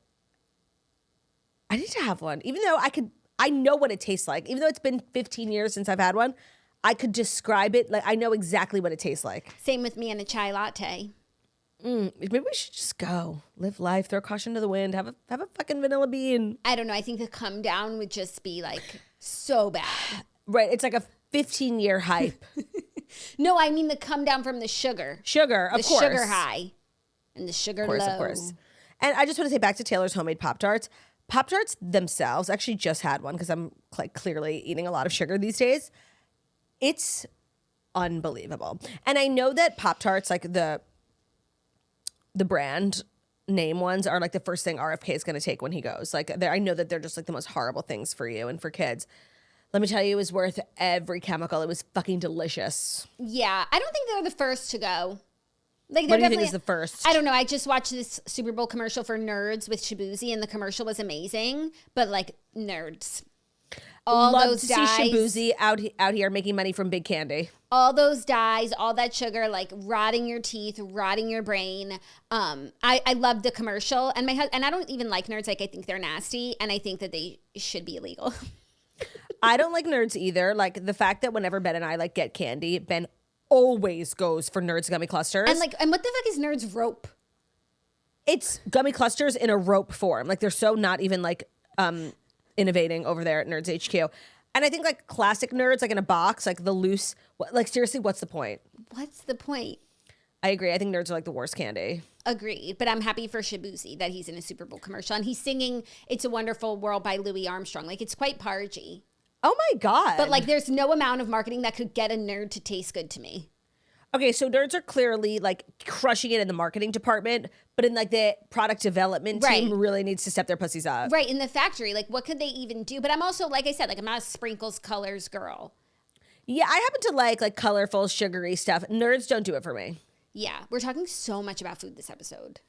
I need to have one. Even though I know what it tastes like. Even though it's been 15 years since I've had one, I could describe it. Like I know exactly what it tastes like. Same with me and a chai latte. Maybe we should just go, live life, throw caution to the wind, have a fucking vanilla bean. I don't know. I think the come down would just be like so bad. Right, it's like a 15-year hype. No, I mean the come down from the sugar. Sugar, of the course. sugar high and the sugar low. Of course. And I just want to say back to Taylor's homemade Pop-Tarts. Pop-Tarts themselves, I actually just had one because I'm like clearly eating a lot of sugar these days. It's unbelievable. And I know that Pop-Tarts, like the brand name ones are like the first thing RFK is going to take when he goes. Like I know that they're just like the most horrible things for you and for kids. Let me tell you, it was worth every chemical. It was fucking delicious. Yeah, I don't think they're the first to go. Like, What do you think is the first? I don't know. I just watched this Super Bowl commercial for Nerds with Shabuzi, and the commercial was amazing. But like Nerds, all Love those to dyes, see Shabuzi out here making money from big candy. all those dyes, all that sugar, like rotting your teeth, rotting your brain. I love the commercial, and and I don't even like Nerds. Like I think they're nasty, and I think that they should be illegal. I don't like Nerds either. Like the fact that whenever Ben and I like get candy, Ben always goes for Nerds gummy clusters. And what the fuck is Nerds rope? It's gummy clusters in a rope form. Like they're so not even like innovating over there at Nerds HQ. And I think like classic Nerds, like in a box, like the loose, like seriously, what's the point? What's the point? I agree. I think Nerds are like the worst candy. Agreed. But I'm happy for Shabuzi that he's in a Super Bowl commercial and he's singing It's a Wonderful World by Louis Armstrong. Like it's quite pargy. Oh my God. But like there's no amount of marketing that could get a nerd to taste good to me. Okay, so nerds are clearly like crushing it in the marketing department, but in like the product development team really needs to step their pussies up. Right, in the factory, like what could they even do? But I'm also, like I said, like I'm not a sprinkles colors girl. Yeah, I happen to like colorful, sugary stuff. Nerds don't do it for me. Yeah, we're talking so much about food this episode.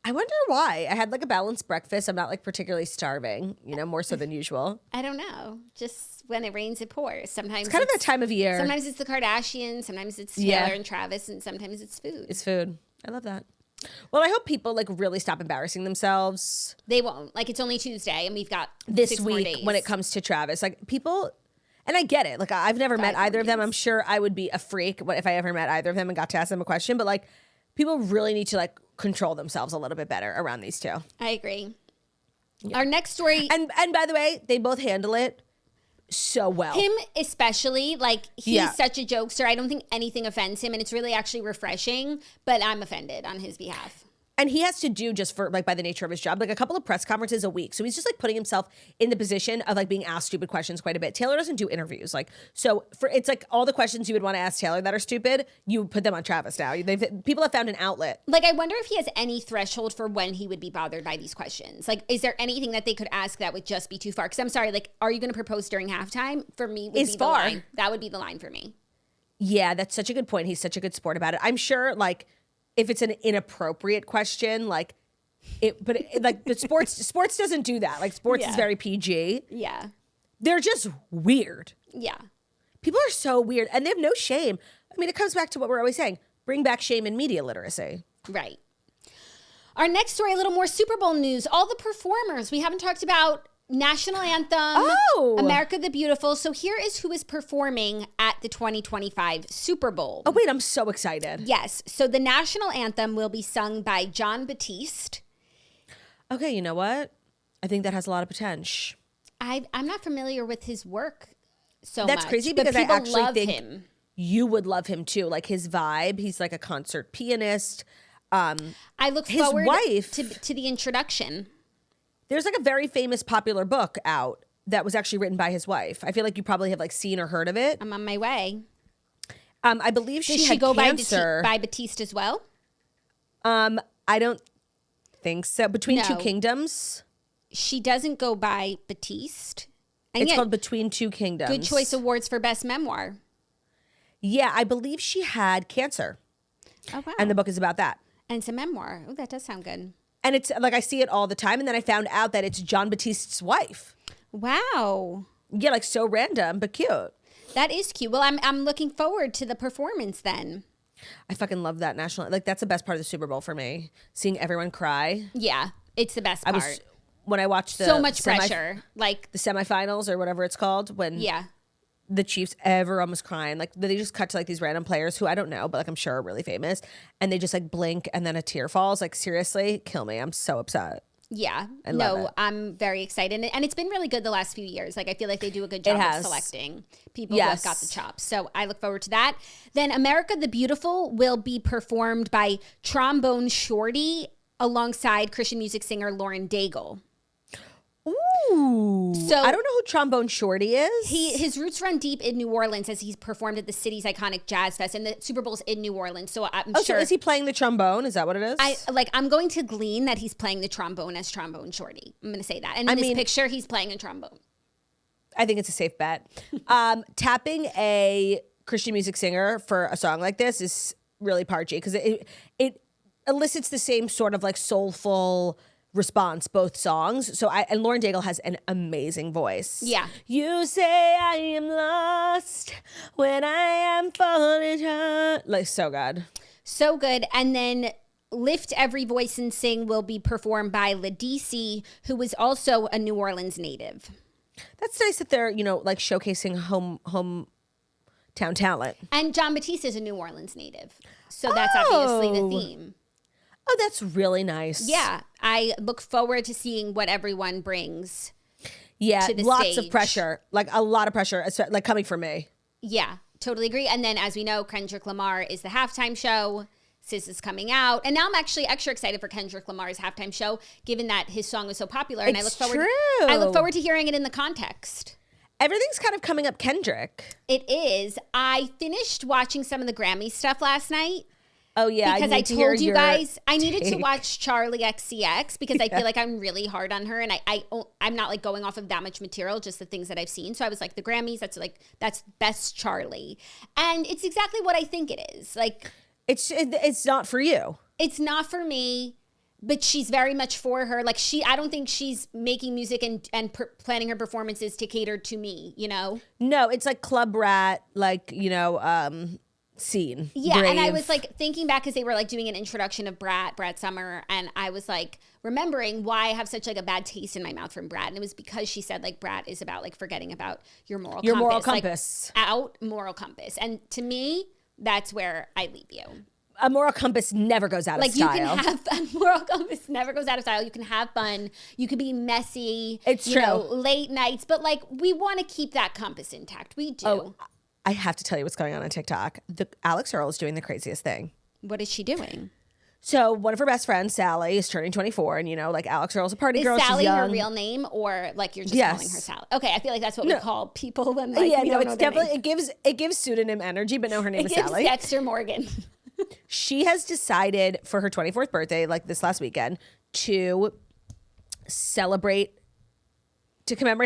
I wonder why. I had like a balanced breakfast. I'm not like particularly starving, you know, more so than usual. I don't know. Just when it rains, it pours. Sometimes it's kind of that time of year. Sometimes it's the Kardashians. Sometimes it's Taylor and Travis. And sometimes it's food. It's food. I love that. Well, I hope people like really stop embarrassing themselves. They won't. Like it's only Tuesday and we've got this 6 week more days. When it comes to Travis. Like people, and I get it. Like I've never met either of them. I'm sure I would be a freak if I ever met either of them and got to ask them a question. But like people really need to like control themselves a little bit better around these two. I agree. Yeah. Our next story. And by the way, they both handle it so well. Him especially, like he's such a jokester. I don't think anything offends him and it's really actually refreshing, but I'm offended on his behalf. And he has to do just for like by the nature of his job, like a couple of press conferences a week. So he's just like putting himself in the position of like being asked stupid questions quite a bit. Taylor doesn't do interviews. Like, so it's like all the questions you would want to ask Taylor that are stupid, you put them on Travis now. People have found an outlet. Like, I wonder if he has any threshold for when he would be bothered by these questions. Like, is there anything that they could ask that would just be too far? Because I'm sorry, like, are you going to propose during halftime? For me, would be the line. That would be the line for me. Yeah, that's such a good point. He's such a good sport about it. I'm sure, like, if it's an inappropriate question, like, but sports doesn't do that. Like sports is very PG. Yeah. They're just weird. Yeah. People are so weird and they have no shame. I mean, it comes back to what we're always saying. Bring back shame in media literacy. Right. Our next story, a little more Super Bowl news. All the performers. We haven't talked about National Anthem, America the Beautiful. So here is who is performing at the 2025 Super Bowl. Oh, wait, I'm so excited. Yes. So the National Anthem will be sung by Jon Batiste. Okay, you know what? I think that has a lot of potential. I'm not familiar with his work so Much. That's crazy because I actually think him. You would love him too. Like his vibe. He's like a concert pianist. I look forward to the introduction. There's like a very famous popular book out that was actually written by his wife. I feel like you probably have like seen or heard of it. I'm on my way. I believe she had go cancer. by Batiste as well? I don't think so. Between Two Kingdoms. She doesn't go by Batiste. And it's called Between Two Kingdoms. Good Choice Awards for Best Memoir. Yeah, I believe she had cancer. Oh, wow. And the book is about that. And it's a memoir. Oh, that does sound good. And it's like I see it all the time. And then I found out that it's Jon Batiste's wife. Wow. Yeah, like so random, but cute. That is cute. Well, I'm looking forward to the performance then. I fucking love that national. Like that's the best part of the Super Bowl for me. Seeing everyone cry. Yeah, it's the best part. When I watched the so much pressure, like the semifinals or whatever it's called, when the Chiefs, everyone was crying. Like they just cut to like these random players who I don't know, but like I'm sure are really famous, and they just like blink and then a tear falls. Like seriously, kill me. I'm so upset. Yeah, I'm very excited, and it's been really good the last few years. Like I feel like they do a good job of selecting people who have got the chops. So I look forward to that. Then America the Beautiful will be performed by Trombone Shorty alongside Christian music singer Lauren Daigle. Ooh. So I don't know who Trombone Shorty is. His roots run deep in New Orleans as he's performed at the city's iconic jazz fest, and the Super Bowl's in New Orleans. So I'm sure. So is he playing the trombone? Is that what it is? I'm going to glean that he's playing the trombone as Trombone Shorty. I'm going to say that. And in this picture, he's playing a trombone. I think it's a safe bet. Tapping a Christian music singer for a song like this is really parchy because it elicits the same sort of like soulful response, both songs. So and Lauren Daigle has an amazing voice. Yeah. You say I am lost when I am falling short. Like so good. So good. And then Lift Every Voice and Sing will be performed by Ladisi, who is also a New Orleans native. That's nice that they're, like showcasing hometown talent. And Jon Batiste is a New Orleans native. So that's obviously the theme. Oh, that's really nice. Yeah. I look forward to seeing what everyone brings. Yeah, to the lots stage. of pressure. Like a lot of pressure, like coming from me. Yeah, totally agree. And then as we know, Kendrick Lamar is the halftime show. SZA is coming out. And now I'm actually extra excited for Kendrick Lamar's halftime show, given that his song was so popular. And I look forward to hearing it in the context. Everything's kind of coming up Kendrick. It is. I finished watching some of the Grammy stuff last night. Oh, yeah. Because I told you guys I needed to watch Charlie XCX because I feel like I'm really hard on her. And I'm not like going off of that much material, just the things that I've seen. So I was like, the Grammys, that's best Charlie. And it's exactly what I think it is. Like, it's not for you. It's not for me. But she's very much for her. Like I don't think she's making music and planning her performances to cater to me, you know? No, it's like Club Rat, like, scene. Yeah, Brave. and I was like thinking back because they were like doing an introduction of Brad Summer, and I was like remembering why I have such like a bad taste in my mouth from Brad, and it was because she said like Brad is about like forgetting about your moral compass. Like, out moral compass. And to me, that's where I leave you. A moral compass never goes out of style. You can have a moral compass never goes out of style. You can have fun. You can be messy. It's true. Late nights, but like we want to keep that compass intact. We do. Oh, I have to tell you what's going on TikTok. Alex Earle is doing the craziest thing. What is she doing? So one of her best friends, Sally, is turning 24, and like Alex Earle's a party girl. Is Sally she's young. her real name, or like you're just calling her Sally? Okay, I feel like that's what we call people when like it's definitely it gives pseudonym energy, but no, her name is Sally. Dexter Morgan. She has decided for her 24th birthday, like this last weekend, to commemorate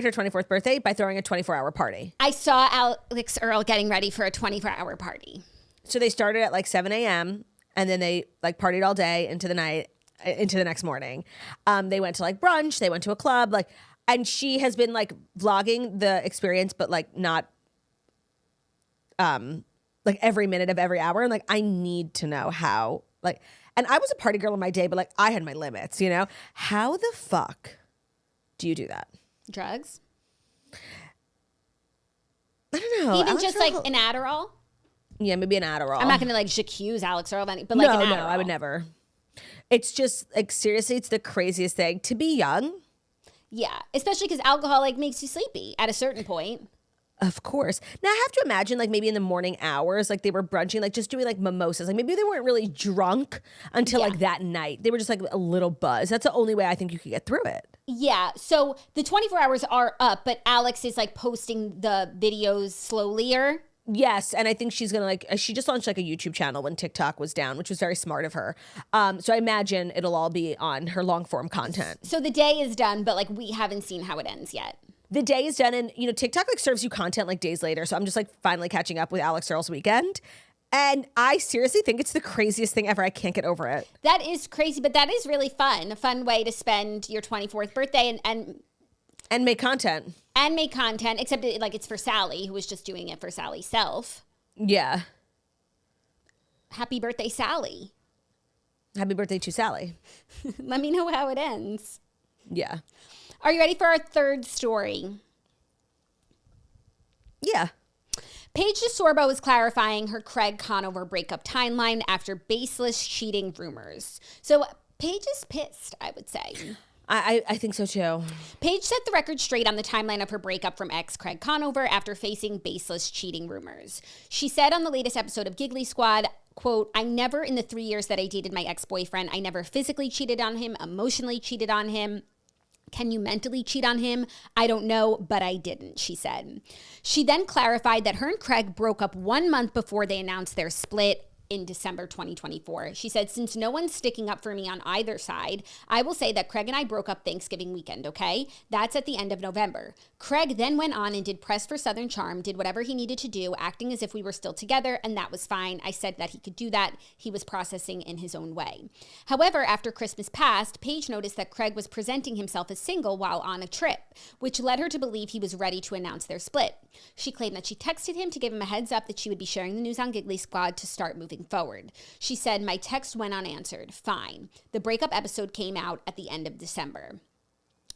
her 24th birthday by throwing a 24-hour party. I saw Alex Earle getting ready for a 24-hour party. So they started at like 7 a.m. and then they like partied all day into the night, into the next morning. They went to like brunch, they went to a club, and she has been like vlogging the experience, but like not like every minute of every hour. And like, I need to know how, like, and I was a party girl in my day, but like I had my limits, How the fuck do you do that? Drugs? I don't know. Even Alex just Earle, like an Adderall? Yeah, maybe an Adderall. I'm not going to like accuse Alex Earle, but like an Adderall. No, I would never. It's just like, seriously, it's the craziest thing to be young. Yeah, especially because alcohol like makes you sleepy at a certain point. Of course. Now I have to imagine like maybe in the morning hours, like they were brunching, like just doing like mimosas. Like maybe they weren't really drunk until like that night. They were just like a little buzz. That's the only way I think you could get through it. Yeah. So the 24 hours are up, but Alex is like posting the videos slowlier. Yes, and I think she's gonna like. She just launched like a YouTube channel when TikTok was down, which was very smart of her. So I imagine it'll all be on her long form content. So the day is done, but like we haven't seen how it ends yet. The day is done, and TikTok like serves you content like days later. So I'm just like finally catching up with Alex Earle's weekend, and I seriously think it's the craziest thing ever. I can't get over it. That is crazy, but that is really fun. A fun way to spend your 24th birthday and make content. And make content, except it's for Sally, who was just doing it for Sally's self. Yeah. Happy birthday, Sally. Happy birthday to Sally. Let me know how it ends. Yeah. Are you ready for our third story? Yeah. Paige DeSorbo is clarifying her Craig Conover breakup timeline after baseless cheating rumors. So Paige is pissed, I would say. I think so too. Paige set the record straight on the timeline of her breakup from ex Craig Conover after facing baseless cheating rumors. She said on the latest episode of Giggly Squad, quote, "I never in the 3 years that I dated my ex-boyfriend, I never physically cheated on him, emotionally cheated on him. Can you mentally cheat on him? I don't know, but I didn't," she said. She then clarified that her and Craig broke up 1 month before they announced their split in December 2024. She said, "Since no one's sticking up for me on either side, I will say that Craig and I broke up Thanksgiving weekend, okay? That's at the end of November." Craig then went on and did press for Southern Charm, did whatever he needed to do, acting as if we were still together, and that was fine. I said that he could do that. He was processing in his own way. However, after Christmas passed, Paige noticed that Craig was presenting himself as single while on a trip, which led her to believe he was ready to announce their split. She claimed that she texted him to give him a heads up that she would be sharing the news on Giggly Squad to start moving forward. She said, "My text went unanswered. Fine." The breakup episode came out at the end of December.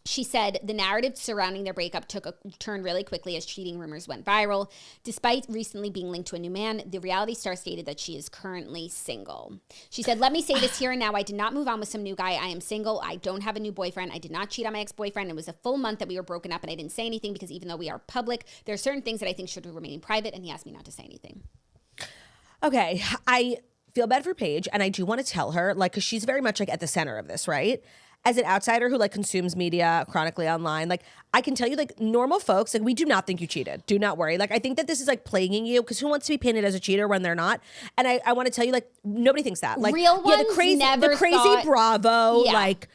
She said the narrative surrounding their breakup took a turn really quickly as cheating rumors went viral. Despite recently being linked to a new man, the reality star stated that she is currently single. She said, "Let me say this here and now. I did not move on with some new guy. I am single. I don't have a new boyfriend. I did not cheat on my ex-boyfriend. It was a full month that we were broken up and I didn't say anything because even though we are public, there are certain things that I think should remain private, and he asked me not to say anything." Okay, I feel bad for Paige, and I do want to tell her, like, because she's very much like at the center of this, right? as an outsider who like consumes media chronically online, like I can tell you, like normal folks, like we do not think you cheated. Do not worry. Like I think that this is like plaguing you because who wants to be painted as a cheater when they're not? And I want to tell you, like nobody thinks that. Like real ones the crazy thought, Bravo, like.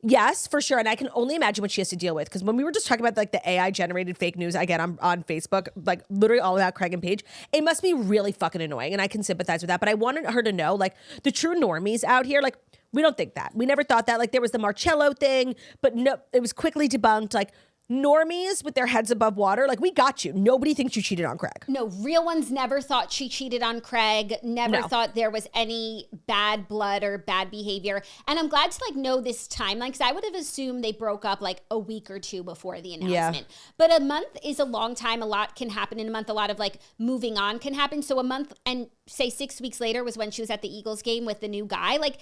Yes, for sure. And I can only imagine what she has to deal with. Because when we were just talking about like the AI generated fake news I get on Facebook, like literally all about Craig and Paige, it must be really fucking annoying. And I can sympathize with that. But I wanted her to know, like the true normies out here, like we don't think that. We never thought that. Like there was the Marcello thing, but no, it was quickly debunked. Like normies with their heads above water, like we got you. Nobody thinks you cheated on Craig. No, real ones never thought she cheated on Craig, never thought there was any bad blood or bad behavior. And I'm glad to like know this timeline because I would have assumed they broke up like a week or two before the announcement. But a month is a long time. A lot can happen in a month. A lot of like moving on can happen. So a month and say 6 weeks later was when she was at the Eagles game with the new guy. Like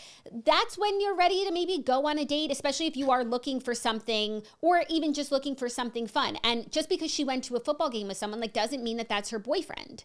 that's when you're ready to maybe go on a date, especially if you are looking for something or even just looking for something fun. And just because she went to a football game with someone like doesn't mean that that's her boyfriend.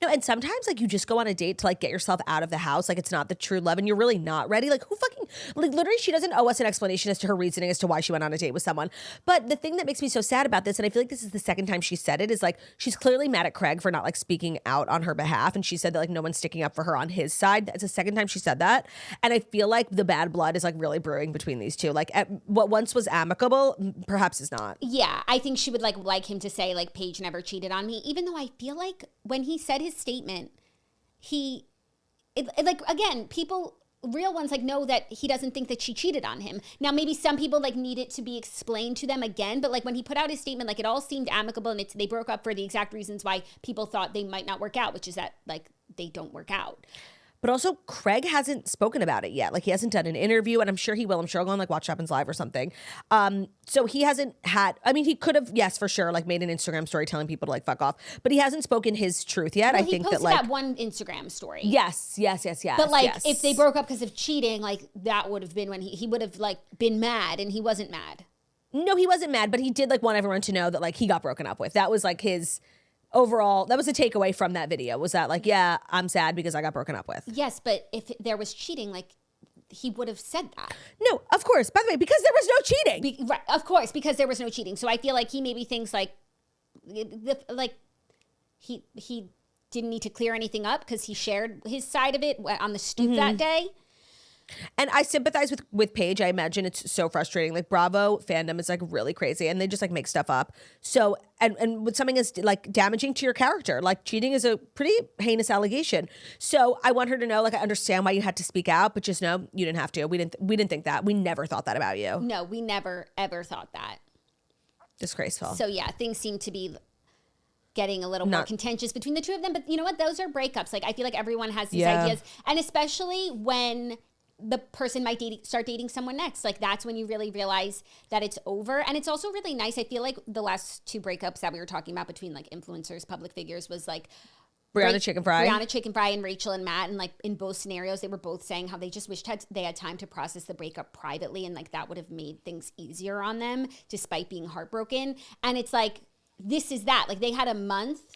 No, and sometimes like you just go on a date to like get yourself out of the house. Like it's not the true love and you're really not ready. Like who fucking, like literally she doesn't owe us an explanation as to her reasoning as to why she went on a date with someone. But the thing that makes me so sad about this, and I feel like this is the second time she said it, is like she's clearly mad at Craig for not like speaking out on her behalf. And she said that like no one's sticking up for her on his side. That's the second time she said that. And I feel like the bad blood is like really brewing between these two. Like what once was amicable, perhaps is not. Yeah, I think she would like him to say like Paige never cheated on me, even though I feel like when he said his statement, like again, people, real ones like know that he doesn't think that she cheated on him. Now, maybe some people like need it to be explained to them again, but like when he put out his statement, like it all seemed amicable and they broke up for the exact reasons why people thought they might not work out, which is that like they don't work out. But also, Craig hasn't spoken about it yet. Like, he hasn't done an interview, and I'm sure he will. I'm sure he'll go on, like, Watch What Happens Live or something. So he hasn't had, I mean, he could have, yes, for sure, like, made an Instagram story telling people to, like, fuck off. But he hasn't spoken his truth yet. Well, I think that, like. He like. posted that one Instagram story. Yes. But, like, if they broke up because of cheating, like, that would have been when he would have, like, been mad, and he wasn't mad. No, he wasn't mad, but he did, like, want everyone to know that, like, he got broken up with. That was, like, his overall, that was a takeaway from that video, was that like, yeah, I'm sad because I got broken up with. Yes, but if there was cheating, like he would have said that. No, of course. By the way, because there was no cheating. Right, of course, because there was no cheating. So I feel like he maybe thinks like he didn't need to clear anything up because he shared his side of it on the stoop that day. And I sympathize with Paige. I imagine it's so frustrating. Like Bravo fandom is like really crazy and they just like make stuff up. So, and with something as like damaging to your character, like cheating is a pretty heinous allegation. So I want her to know, like, I understand why you had to speak out, but just know you didn't have to. We didn't think that. We never thought that about you. No, we never, ever thought that. Disgraceful. So yeah, things seem to be getting a little more contentious between the two of them. But you know what? Those are breakups. Like I feel like everyone has these ideas. And especially when the person might start dating someone next. Like that's when you really realize that it's over. And it's also really nice. I feel like the last two breakups that we were talking about between like influencers, public figures was like Brianna Chicken Fry and Rachel and Matt. And like in both scenarios, they were both saying how they just wished they had time to process the breakup privately. And like that would have made things easier on them despite being heartbroken. And it's like, this is that. Like they had a month.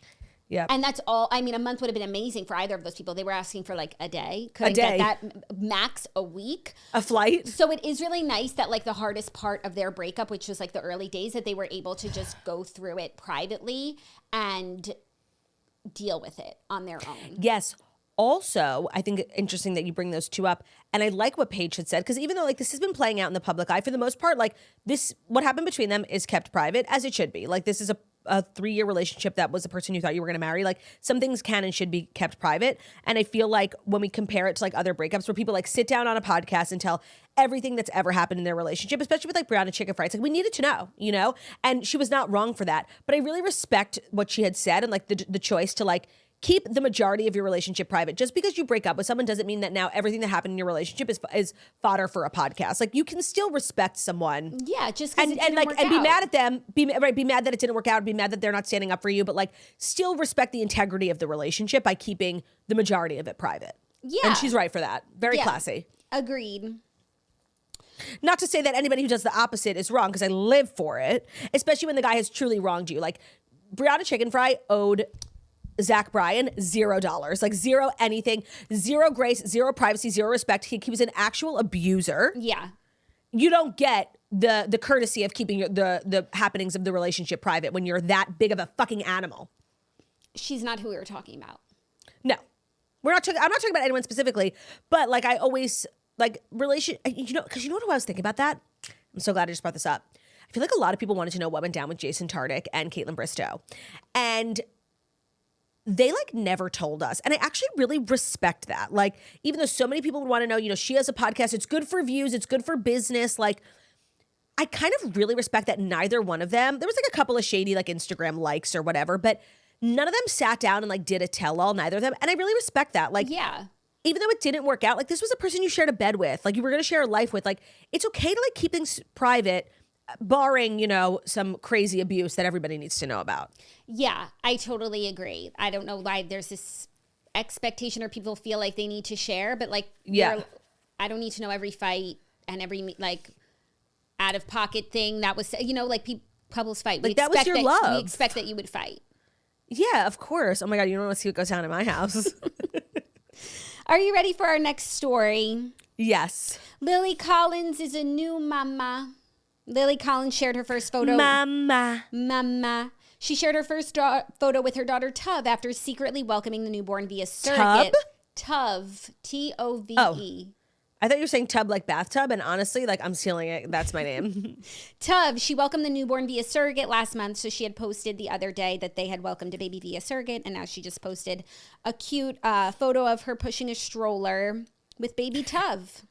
Yeah. And that's all. I mean, a month would have been amazing for either of those people. They were asking for like a day. Couldn't get that, max a week. A flight. So it is really nice that like the hardest part of their breakup, which was like the early days, that they were able to just go through it privately and deal with it on their own. Yes. Also, I think interesting that you bring those two up. And I like what Paige had said, because even though like this has been playing out in the public eye for the most part, like this, what happened between them is kept private, as it should be. Like this is a 3-year relationship that was the person you thought you were going to marry. Like some things can and should be kept private. And I feel like when we compare it to like other breakups where people like sit down on a podcast and tell everything that's ever happened in their relationship, especially with like Brianna Chicken Fry, it's like we needed to know, you know? And she was not wrong for that. But I really respect what she had said and like the choice to like keep the majority of your relationship private. Just because you break up with someone doesn't mean that now everything that happened in your relationship is fodder for a podcast. Like you can still respect someone. Yeah, just because and be mad at them, be mad that it didn't work out, be mad that they're not standing up for you, but like still respect the integrity of the relationship by keeping the majority of it private. Yeah. And she's right for that. Very classy. Agreed. Not to say that anybody who does the opposite is wrong, because I live for it, especially when the guy has truly wronged you. Like Brianna Chicken Fry owed Zach Bryan $0, like zero anything, zero grace, zero privacy, zero respect. He was an actual abuser. Yeah. you don't get the courtesy of keeping the happenings of the relationship private when you're that big of a fucking animal. She's not who we were talking about. No, I'm not talking about anyone specifically, but like I always like because you know what I was thinking about that. I'm so glad I just brought this up. I feel like a lot of people wanted to know what went down with Jason Tartick and Caitlin Bristow, and they like never told us. And I actually really respect that. Like, even though so many people would want to know, you know, she has a podcast, it's good for views, it's good for business. Like, I kind of really respect that neither one of them, there was like a couple of shady like Instagram likes or whatever, but none of them sat down and like did a tell-all, neither of them. And I really respect that. Like, yeah, even though it didn't work out, like this was a person you shared a bed with, like you were going to share a life with. Like, it's okay to like keep things private, barring, you know, some crazy abuse that everybody needs to know about. Yeah, I totally agree. I don't know why there's this expectation or people feel like they need to share, but like, I don't need to know every fight and every like out of pocket thing that was, you know, like couples fight. Like that was your love. We expect that you would fight. Yeah, of course. Oh my God, you don't want to see what goes down in my house. Are you ready for our next story? Yes. Lily Collins is a new mama. Lily Collins shared her first photo. Mama. She shared her first photo with her daughter Tove after secretly welcoming the newborn via surrogate. Tove. Tove. Oh. I thought you were saying tub like bathtub, and honestly, like I'm stealing it. That's my name. Tove, she welcomed the newborn via surrogate last month, so she had posted the other day that they had welcomed a baby via surrogate, and now she just posted a cute photo of her pushing a stroller with baby Tove.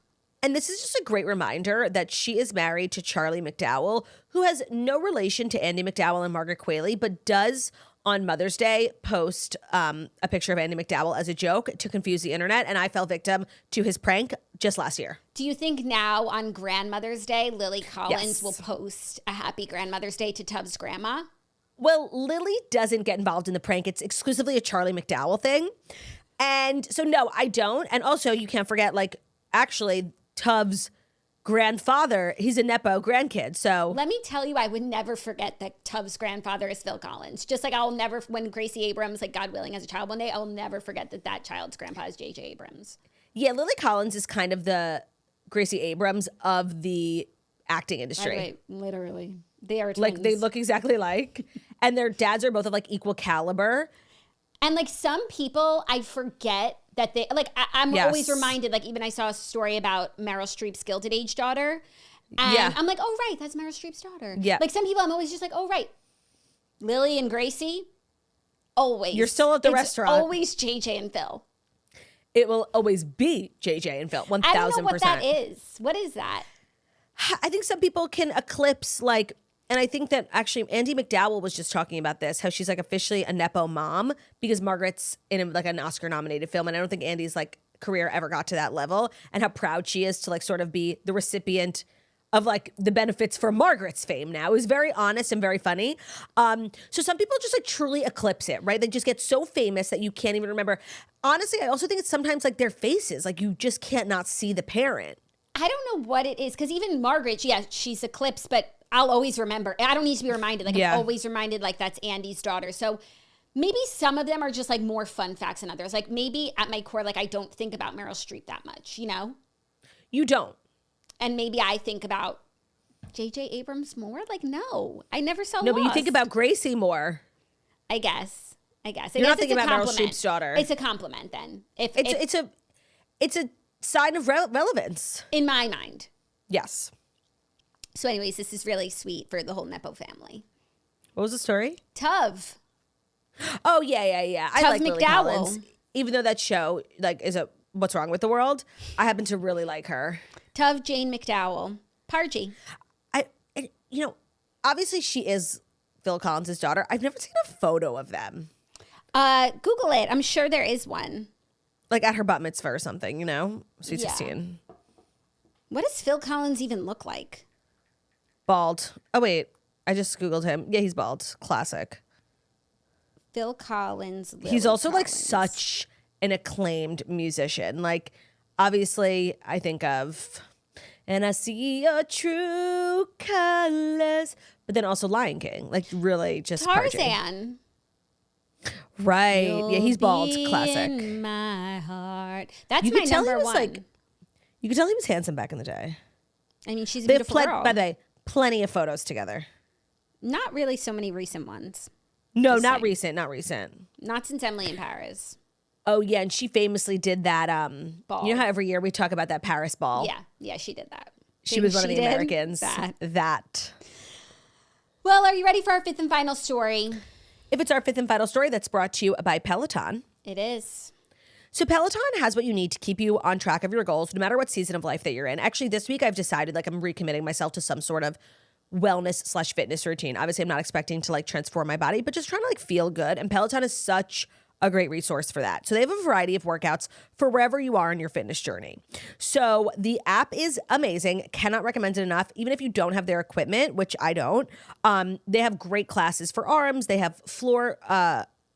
And this is just a great reminder that she is married to Charlie McDowell, who has no relation to Andy McDowell and Margaret Qualley, but does on Mother's Day post a picture of Andy McDowell as a joke to confuse the internet. And I fell victim to his prank just last year. Do you think now on Grandmother's Day, Lily Collins will post a happy Grandmother's Day to Tove's grandma? Well, Lily doesn't get involved in the prank. It's exclusively a Charlie McDowell thing. And so, no, I don't. And also, you can't forget, like, actually, Tove's grandfather, he's a Nepo grandkid, so. Let me tell you, I would never forget that Tove's grandfather is Phil Collins. Just like I'll never, when Gracie Abrams, like God willing, has a child one day, I'll never forget that child's grandpa is J.J. Abrams. Yeah, Lily Collins is kind of the Gracie Abrams of the acting industry. Right, literally. They are twins. Like, they look exactly alike. And their dads are both of, like, equal caliber. And, like, some people, I forget that they, like, I'm always reminded, like, even I saw a story about Meryl Streep's Gilded Age daughter. And I'm like, oh, right, that's Meryl Streep's daughter. Yeah. Like, some people, I'm always just like, oh, right. Lily and Gracie, always. You're still at the restaurant. Always JJ and Phil. It will always be JJ and Phil, 1,000%. I don't know what that is. What is that? I think some people can eclipse, like, and I think that actually Andy McDowell was just talking about this, how she's like officially a Nepo mom because Margaret's in like an Oscar nominated film. And I don't think Andy's like career ever got to that level, and how proud she is to like sort of be the recipient of like the benefits for Margaret's fame now. It was very honest and very funny. So some people just like truly eclipse it, right? They just get so famous that you can't even remember. Honestly, I also think it's sometimes like their faces, like you just can't not see the parent. I don't know what it is, because even Margaret, yeah, she's eclipsed, but I'll always remember. I don't need to be reminded. Like, I'm always reminded, like, that's Andy's daughter. So maybe some of them are just, like, more fun facts than others. Like, maybe at my core, like, I don't think about Meryl Streep that much, you know? You don't. And maybe I think about J.J. Abrams more? Like, no. I never saw No, Lost. but you think about Gracie more. I guess. You're not thinking about Meryl Streep's daughter. It's a compliment, then. It's a sign of relevance. In my mind. Yes. So anyways, this is really sweet for the whole Nepo family. What was the story? Tove. Oh, yeah. I like Lily Collins. Even though that show like is a What's Wrong with the World, I happen to really like her. Tove Jane McDowell. Pargy. Obviously she is Phil Collins' daughter. I've never seen a photo of them. Google it. I'm sure there is one. Like at her bat mitzvah or something, you know? Sweet 16. What does Phil Collins even look like? Bald. Oh, wait. I just Googled him. Yeah, he's bald. Classic. Phil Collins. He's also Collins. like such an acclaimed musician. Like, obviously, I think of, and I see your true colors, but then also Lion King. Like, really just Tarzan. Right. Yeah, he's bald. Classic. In my heart. That's my number one. You could tell he was handsome back in the day. I mean, she's a They have beautiful girl. by the way, plenty of photos together. Not really so many recent ones. No, Just not saying. recent, not recent. Not since Emily in Paris. Oh yeah, and she famously did that. Ball. You know how every year we talk about that Paris ball. Yeah, she did that. She was one of the did Americans. That. Well, are you ready for our fifth and final story? If it's our fifth and final story, that's brought to you by Peloton. It is. So Peloton has what you need to keep you on track of your goals, no matter what season of life that you're in. Actually, this week I've decided I'm recommitting myself to some sort of wellness/fitness routine. Obviously, I'm not expecting to transform my body, but just trying to feel good. And Peloton is such a great resource for that. So they have a variety of workouts for wherever you are in your fitness journey. So the app is amazing. Cannot recommend it enough. Even if you don't have their equipment, which I don't, they have great classes for arms. They have floor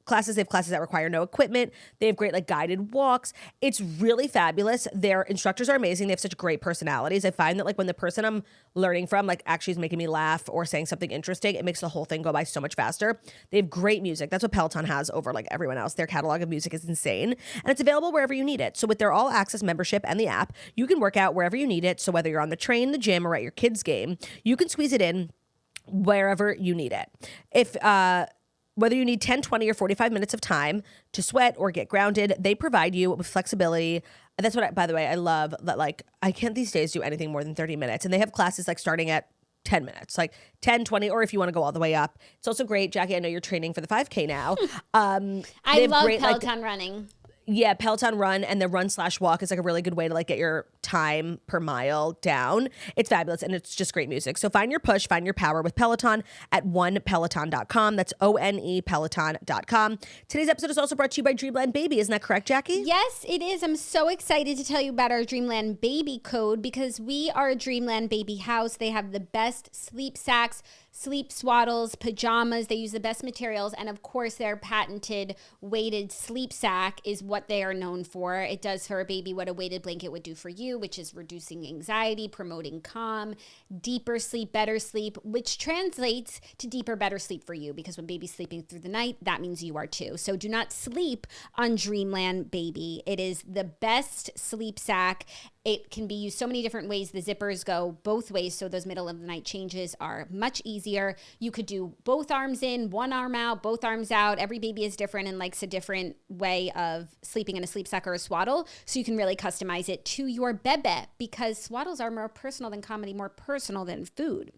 classes. They have classes that require no equipment. They have great guided walks. It's really fabulous. Their instructors are amazing. They have such great personalities. I find that when the person I'm learning from actually is making me laugh or saying something interesting, it makes the whole thing go by so much faster. They have great music. That's what Peloton has over everyone else. Their catalog of music is insane, and it's available wherever you need it. So with their all access membership and the app, you can work out wherever you need it. So whether you're on the train, the gym, or at your kid's game, you can squeeze it in wherever you need it. Whether you need 10, 20, or 45 minutes of time to sweat or get grounded, they provide you with flexibility. And that's what, by the way, I love that, I can't these days do anything more than 30 minutes. And they have classes starting at 10 minutes, 10, 20, or if you want to go all the way up. It's also great, Jackie, I know you're training for the 5K now. I love Peloton running. Yeah, Peloton Run and the run/walk is a really good way to get your time per mile down. It's fabulous and it's just great music. So find your push, find your power with Peloton at onepeloton.com. That's ONE Peloton.com. Today's episode is also brought to you by Dreamland Baby. Isn't that correct, Jackie? Yes, it is. I'm so excited to tell you about our Dreamland Baby code because we are a Dreamland Baby house. They have the best sleep sacks, sleep swaddles, pajamas. They use the best materials. And of course, their patented weighted sleep sack is what they are known for. It does for a baby what a weighted blanket would do for you, which is reducing anxiety, promoting calm, deeper sleep, better sleep, which translates to deeper, better sleep for you. Because when baby's sleeping through the night, that means you are too. So do not sleep on Dreamland Baby. It is the best sleep sack. It can be used so many different ways. The zippers go both ways, so those middle of the night changes are much easier. You could do both arms in, one arm out, both arms out. Every baby is different and likes a different way of sleeping in a sleep sack or a swaddle, so you can really customize it to your bebe because swaddles are more personal than comedy, more personal than food.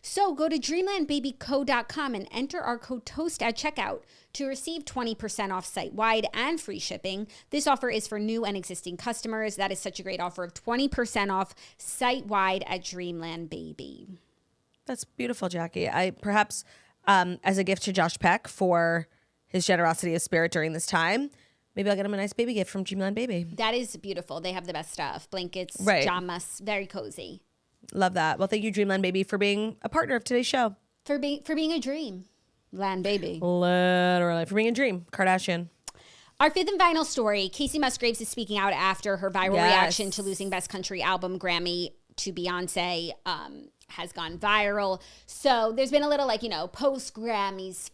So go to dreamlandbabyco.com and enter our code TOAST at checkout to receive 20% off site-wide and free shipping. This offer is for new and existing customers. That is such a great offer of 20% off site-wide at Dreamland Baby. That's beautiful, Jackie. I perhaps as a gift to Josh Peck for his generosity of spirit during this time, maybe I'll get him a nice baby gift from Dreamland Baby. That is beautiful. They have the best stuff. Blankets, right. pajamas, very cozy. Love that. Well, thank you, Dreamland Baby, for being a partner of today's show. For being a dream. Land baby. Literally. For being a dream. Kardashian. Our fifth and final story, Kacey Musgraves is speaking out after her viral reaction to losing Best Country Album Grammy to Beyonce has gone viral. So there's been a little post-Grammys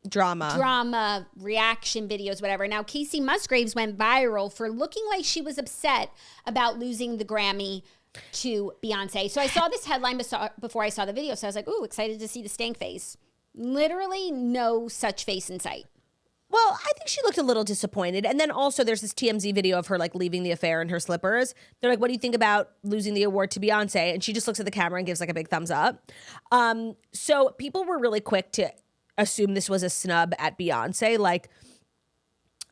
drama, reaction videos, whatever. Now, Kacey Musgraves went viral for looking like she was upset about losing the Grammy to Beyonce. So I saw this headline before I saw the video. So I was like, ooh, excited to see the stank face. Literally no such face in sight. Well, I think she looked a little disappointed. And then also there's this TMZ video of her leaving the affair in her slippers. They're like, what do you think about losing the award to Beyonce? And she just looks at the camera and gives a big thumbs up. So people were really quick to assume this was a snub at Beyonce.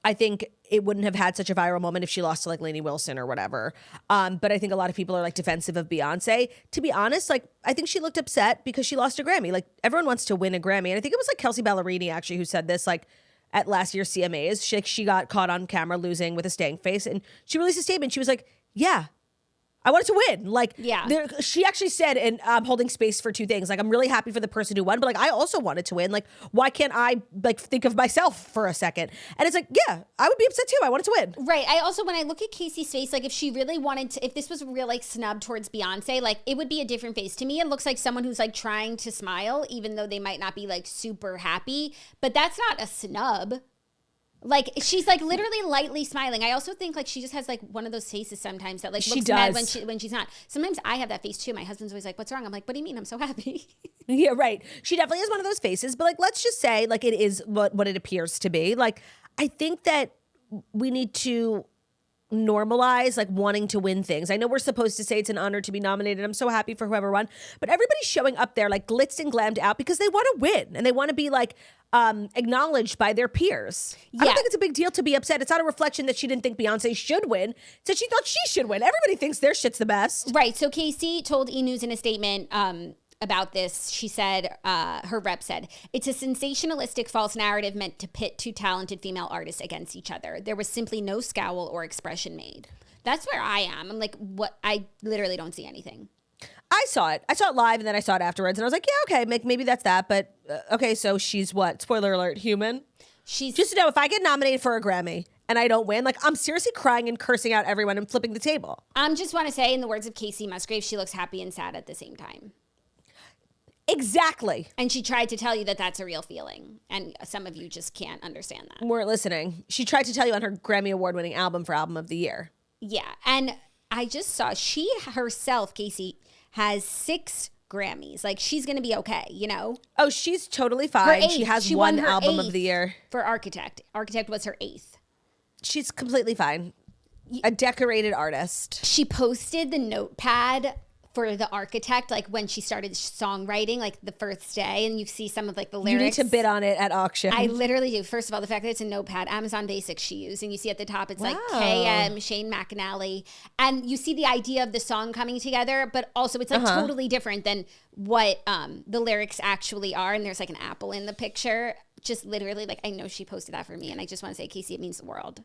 I think it wouldn't have had such a viral moment if she lost to Lainey Wilson or whatever. But I think a lot of people are defensive of Beyonce. To be honest, I think she looked upset because she lost a Grammy. Everyone wants to win a Grammy. And I think it was Kelsey Ballerini actually who said this, at last year's CMAs. She got caught on camera losing with a stank face. And she released a statement. She was like, yeah, I wanted to win. Yeah. She actually said, and I'm holding space for two things. I'm really happy for the person who won, but I also wanted to win. Why can't I think of myself for a second? And it's yeah, I would be upset too. I wanted to win. Right. I also, when I look at Kacey's face, if she really wanted to, if this was a real snub towards Beyonce, it would be a different face. To me, it looks like someone who's trying to smile, even though they might not be super happy. But that's not a snub. Like, she's like literally lightly smiling. I also think like she just has like one of those faces sometimes that like She looks does. mad when she's not. Sometimes I have that face too. My husband's always like, "What's wrong?" I'm like, "What do you mean? I'm so happy." Yeah, right. She definitely has one of those faces, but like, let's just say like it is what it appears to be. Like, I think that we need to normalize like wanting to win things. I know we're supposed to say it's an honor to be nominated. I'm so happy for whoever won, but everybody's showing up there like blitzed and glammed out because they want to win and they want to be like acknowledged by their peers. I don't think it's a big deal to be upset. It's not a reflection that she didn't think Beyonce should win. It's that she thought she should win. Everybody thinks their shit's the best. Right. So Kacey told E! News in a statement about this. She said, her rep said, "It's a sensationalistic false narrative meant to pit two talented female artists against each other. There was simply no scowl or expression made." That's where I am. I'm like, what? I literally don't see anything. I saw it live and then I saw it afterwards and I was like, yeah, okay, maybe that's that. But okay, so she's what? Spoiler alert, human? She's just to know, if I get nominated for a Grammy and I don't win, like I'm seriously crying and cursing out everyone and flipping the table. just want to say, in the words of Kacey Musgraves, she looks happy and sad at the same time. Exactly. And she tried to tell you that that's a real feeling. And some of you just can't understand that. Weren't listening. She tried to tell you on her Grammy Award-winning album for Album of the Year. Yeah. And I just saw she herself, Kacey, has 6 Grammys. Like, she's going to be okay, you know? Oh, she's totally fine. She has one Album of the Year. For Architect. Architect was her 8th. She's completely fine. A decorated artist. She posted the notepad for the Architect, like when she started songwriting, like the first day, and you see some of like the lyrics. You need to bid on it at auction. I literally do. First of all, the fact that it's a notepad, Amazon Basics she used, and you see at the top, it's like KM, Shane McAnally, and you see the idea of the song coming together, but also it's like totally different than what the lyrics actually are, and there's like an apple in the picture. Just literally, like, I know she posted that for me, and I just want to say, Kacey, it means the world.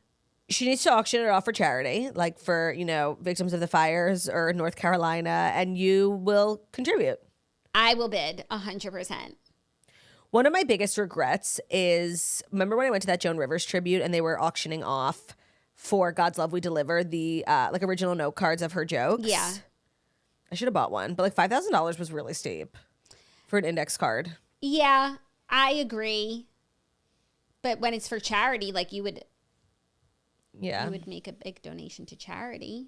She needs to auction it off for charity, like for, you know, victims of the fires or North Carolina, and you will contribute. I will bid 100%. One of my biggest regrets is, remember when I went to that Joan Rivers tribute and they were auctioning off for God's Love We Deliver the like original note cards of her jokes? Yeah. I should have bought one, but like $5,000 was really steep for an index card. Yeah, I agree. But when it's for charity, like you would make a big donation to charity.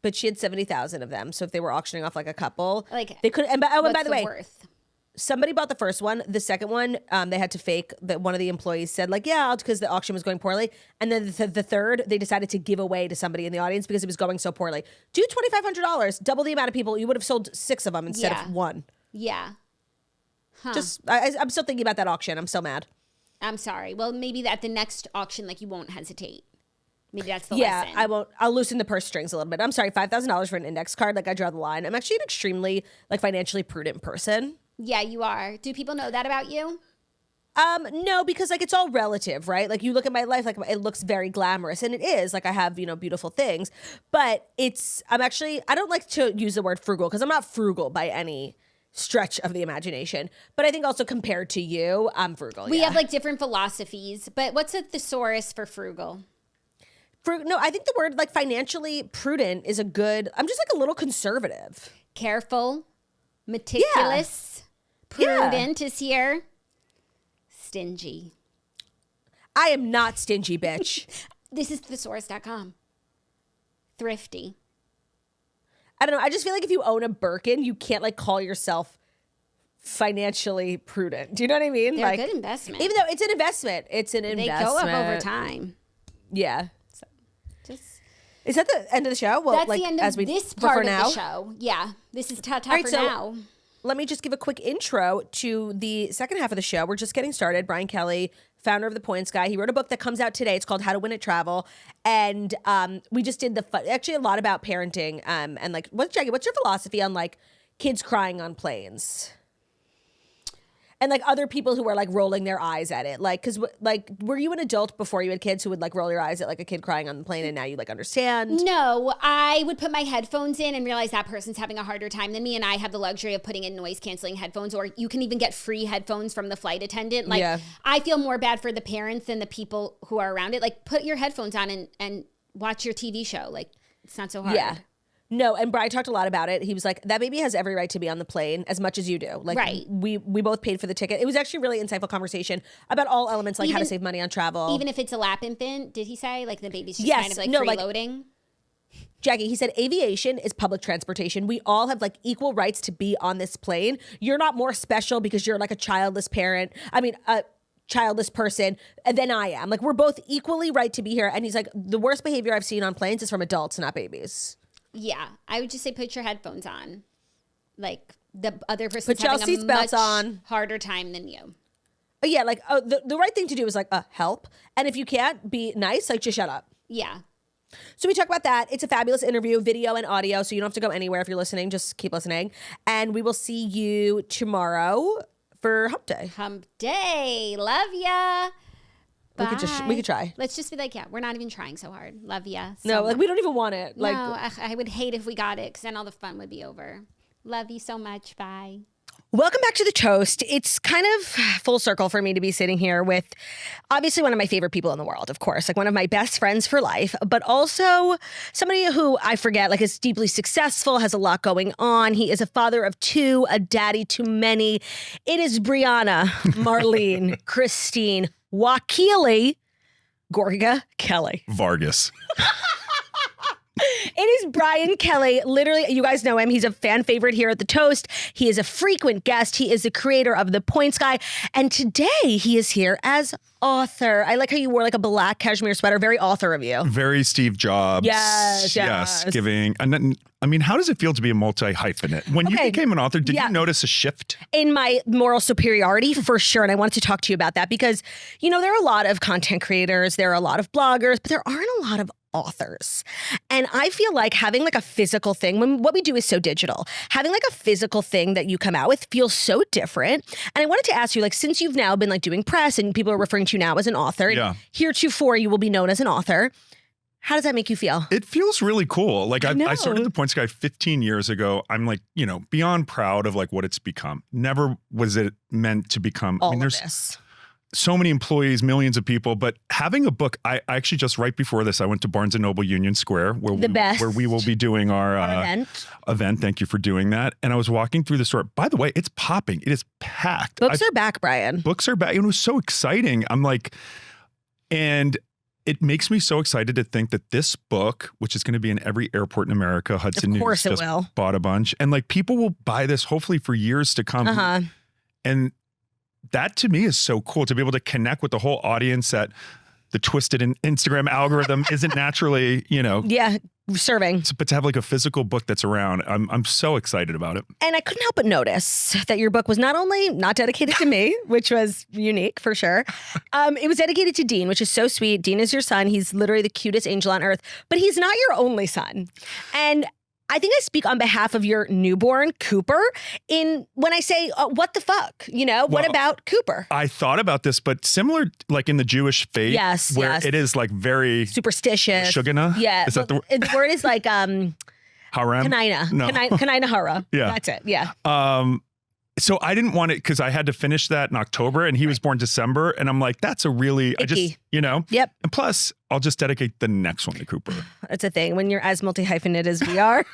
But she had 70,000 of them. So if they were auctioning off like a couple, like they could. And by the way, worth? Somebody bought the first one. The second one, they had to fake that one of the employees said like, yeah, because the auction was going poorly. And then the third, they decided to give away to somebody in the audience because it was going so poorly. Do $2,500, double the amount of people. You would have sold 6 of them instead of 1. Yeah. Huh. I'm still thinking about that auction. I'm so mad. I'm sorry. Well, maybe at the next auction, like you won't hesitate. Maybe that's the lesson. Yeah, I won't. I'll loosen the purse strings a little bit. I'm sorry, $5,000 for an index card. Like I draw the line. I'm actually an extremely like financially prudent person. Yeah, you are. Do people know that about you? No, because like it's all relative, right? Like you look at my life, like it looks very glamorous, and it is. Like I have, you know, beautiful things, but I don't like to use the word frugal because I'm not frugal by any stretch of the imagination. But I think also compared to you, I'm frugal. We have like different philosophies, but what's a thesaurus for frugal? No, I think the word like financially prudent is a good. I'm just like a little conservative. Careful, meticulous, prudent is here. Stingy. I am not stingy, bitch. This is thesaurus.com. Thrifty. I don't know. I just feel like if you own a Birkin, you can't like call yourself financially prudent. Do you know what I mean? They're like, a good investment. Even though it's an investment. They go up over time. Yeah. So, is that the end of the show? Well, that's like, the end of this part of the show. Yeah. This is ta-ta for now. Let me just give a quick intro to the second half of the show. We're just getting started. Brian Kelly, founder of The Points Guy, he wrote a book that comes out today. It's called How to Win at Travel. And we just did actually a lot about parenting. And like, Jackie, what's your philosophy on like kids crying on planes? And like other people who are like rolling their eyes at it. Like, cause like, were you an adult before you had kids who would like roll your eyes at like a kid crying on the plane and now you like understand? No, I would put my headphones in and realize that person's having a harder time than me. And I have the luxury of putting in noise canceling headphones, or you can even get free headphones from the flight attendant. Like I feel more bad for the parents than the people who are around it. Like put your headphones on and watch your TV show. Like it's not so hard. Yeah. No, and Brian talked a lot about it. He was like, that baby has every right to be on the plane as much as you do. Like, right. we both paid for the ticket. It was actually a really insightful conversation about all elements, like how to save money on travel. Even if it's a lap infant, did he say? Like the baby's just Yes. kind of like No, freeloading? Jackie, he said aviation is public transportation. We all have like equal rights to be on this plane. You're not more special because you're like a childless parent. A childless person than I am. Like, we're both equally right to be here. And he's like, the worst behavior I've seen on planes is from adults, not babies. Yeah, I would just say put your headphones on. Like the other person's Put y'all having a seatbelts much on. harder time than you. Yeah, like the right thing to do is like help. And if you can't be nice, like just shut up. Yeah. So we talk about that. It's a fabulous interview, video and audio, so you don't have to go anywhere if you're listening. Just keep listening. And we will see you tomorrow for Hump Day. Hump Day. Love ya. Bye. We could try. Let's just be like, yeah, we're not even trying so hard. Love ya. So No, like we don't even want it. Like, no, I would hate if we got it because then all the fun would be over. Love you so much. Bye. welcome back to The Toast. It's kind of full circle for me to be sitting here with obviously one of my favorite people in the world, of course, like one of my best friends for life, but also somebody who I forget, like is deeply successful, has a lot going on. He is a father of two, a daddy to many. It is Brianna, Marlene, Christine, Wakili, Gorga, Kelly. Vargas. It is Brian Kelly. Literally, you guys know him. He's a fan favorite here at The Toast. He is a frequent guest. He is the creator of The Points Guy. And today he is here as author. I like how you wore like a black cashmere sweater. Very author of you. Very Steve Jobs. Yes. Giving. And then, I mean, how does it feel to be a multi-hyphenate? When you became an author, did you notice a shift? In my moral superiority, for sure. And I wanted to talk to you about that because, you know, there are a lot of content creators, there are a lot of bloggers, but there aren't a lot of authors. And I feel like having like a physical thing, when what we do is so digital, having like a physical thing that you come out with feels so different. And I wanted to ask you, like, since you've now been like doing press and people are referring to you now as an author, yeah. Heretofore you will be known as an author. How does that make you feel? It feels really cool. Like I started The Points Guy 15 years ago. I'm like, you know, beyond proud of like what it's become. Never was it meant to become. All of this. So many employees, millions of people, but having a book, I actually just right before this, I went to Barnes & Noble Union Square where we will be doing our event. Thank you for doing that. And I was walking through the store. By the way, it's popping. It is packed. Books are back, Brian. Books are back. It was so exciting. I'm like, and it makes me so excited to think that this book, which is going to be in every airport in America, Hudson News just bought a bunch. And like people will buy this hopefully for years to come. And that to me is so cool to be able to connect with the whole audience that the twisted Instagram algorithm isn't naturally, you know. Yeah, serving. But to have like a physical book that's around, I'm so excited about it. And I couldn't help but notice that your book was not only not dedicated to me, which was unique for sure. It was dedicated to Dean, which is so sweet. Dean is your son. He's literally the cutest angel on earth, but he's not your only son. And I think I speak on behalf of your newborn, Cooper, when I say, what the fuck? You know, what about Cooper? I thought about this, but similar, like in the Jewish faith, where it is like very superstitious. Shugana? Yeah. Is that the word is like harem? Kanina. No. Kanina hara. Yeah. That's it. Yeah. So I didn't want it because I had to finish that in October and he was born December. And I'm like, that's a really, icky. I just, you know. Yep. And plus, I'll just dedicate the next one to Cooper. That's a thing when you're as multi-hyphenate as we are.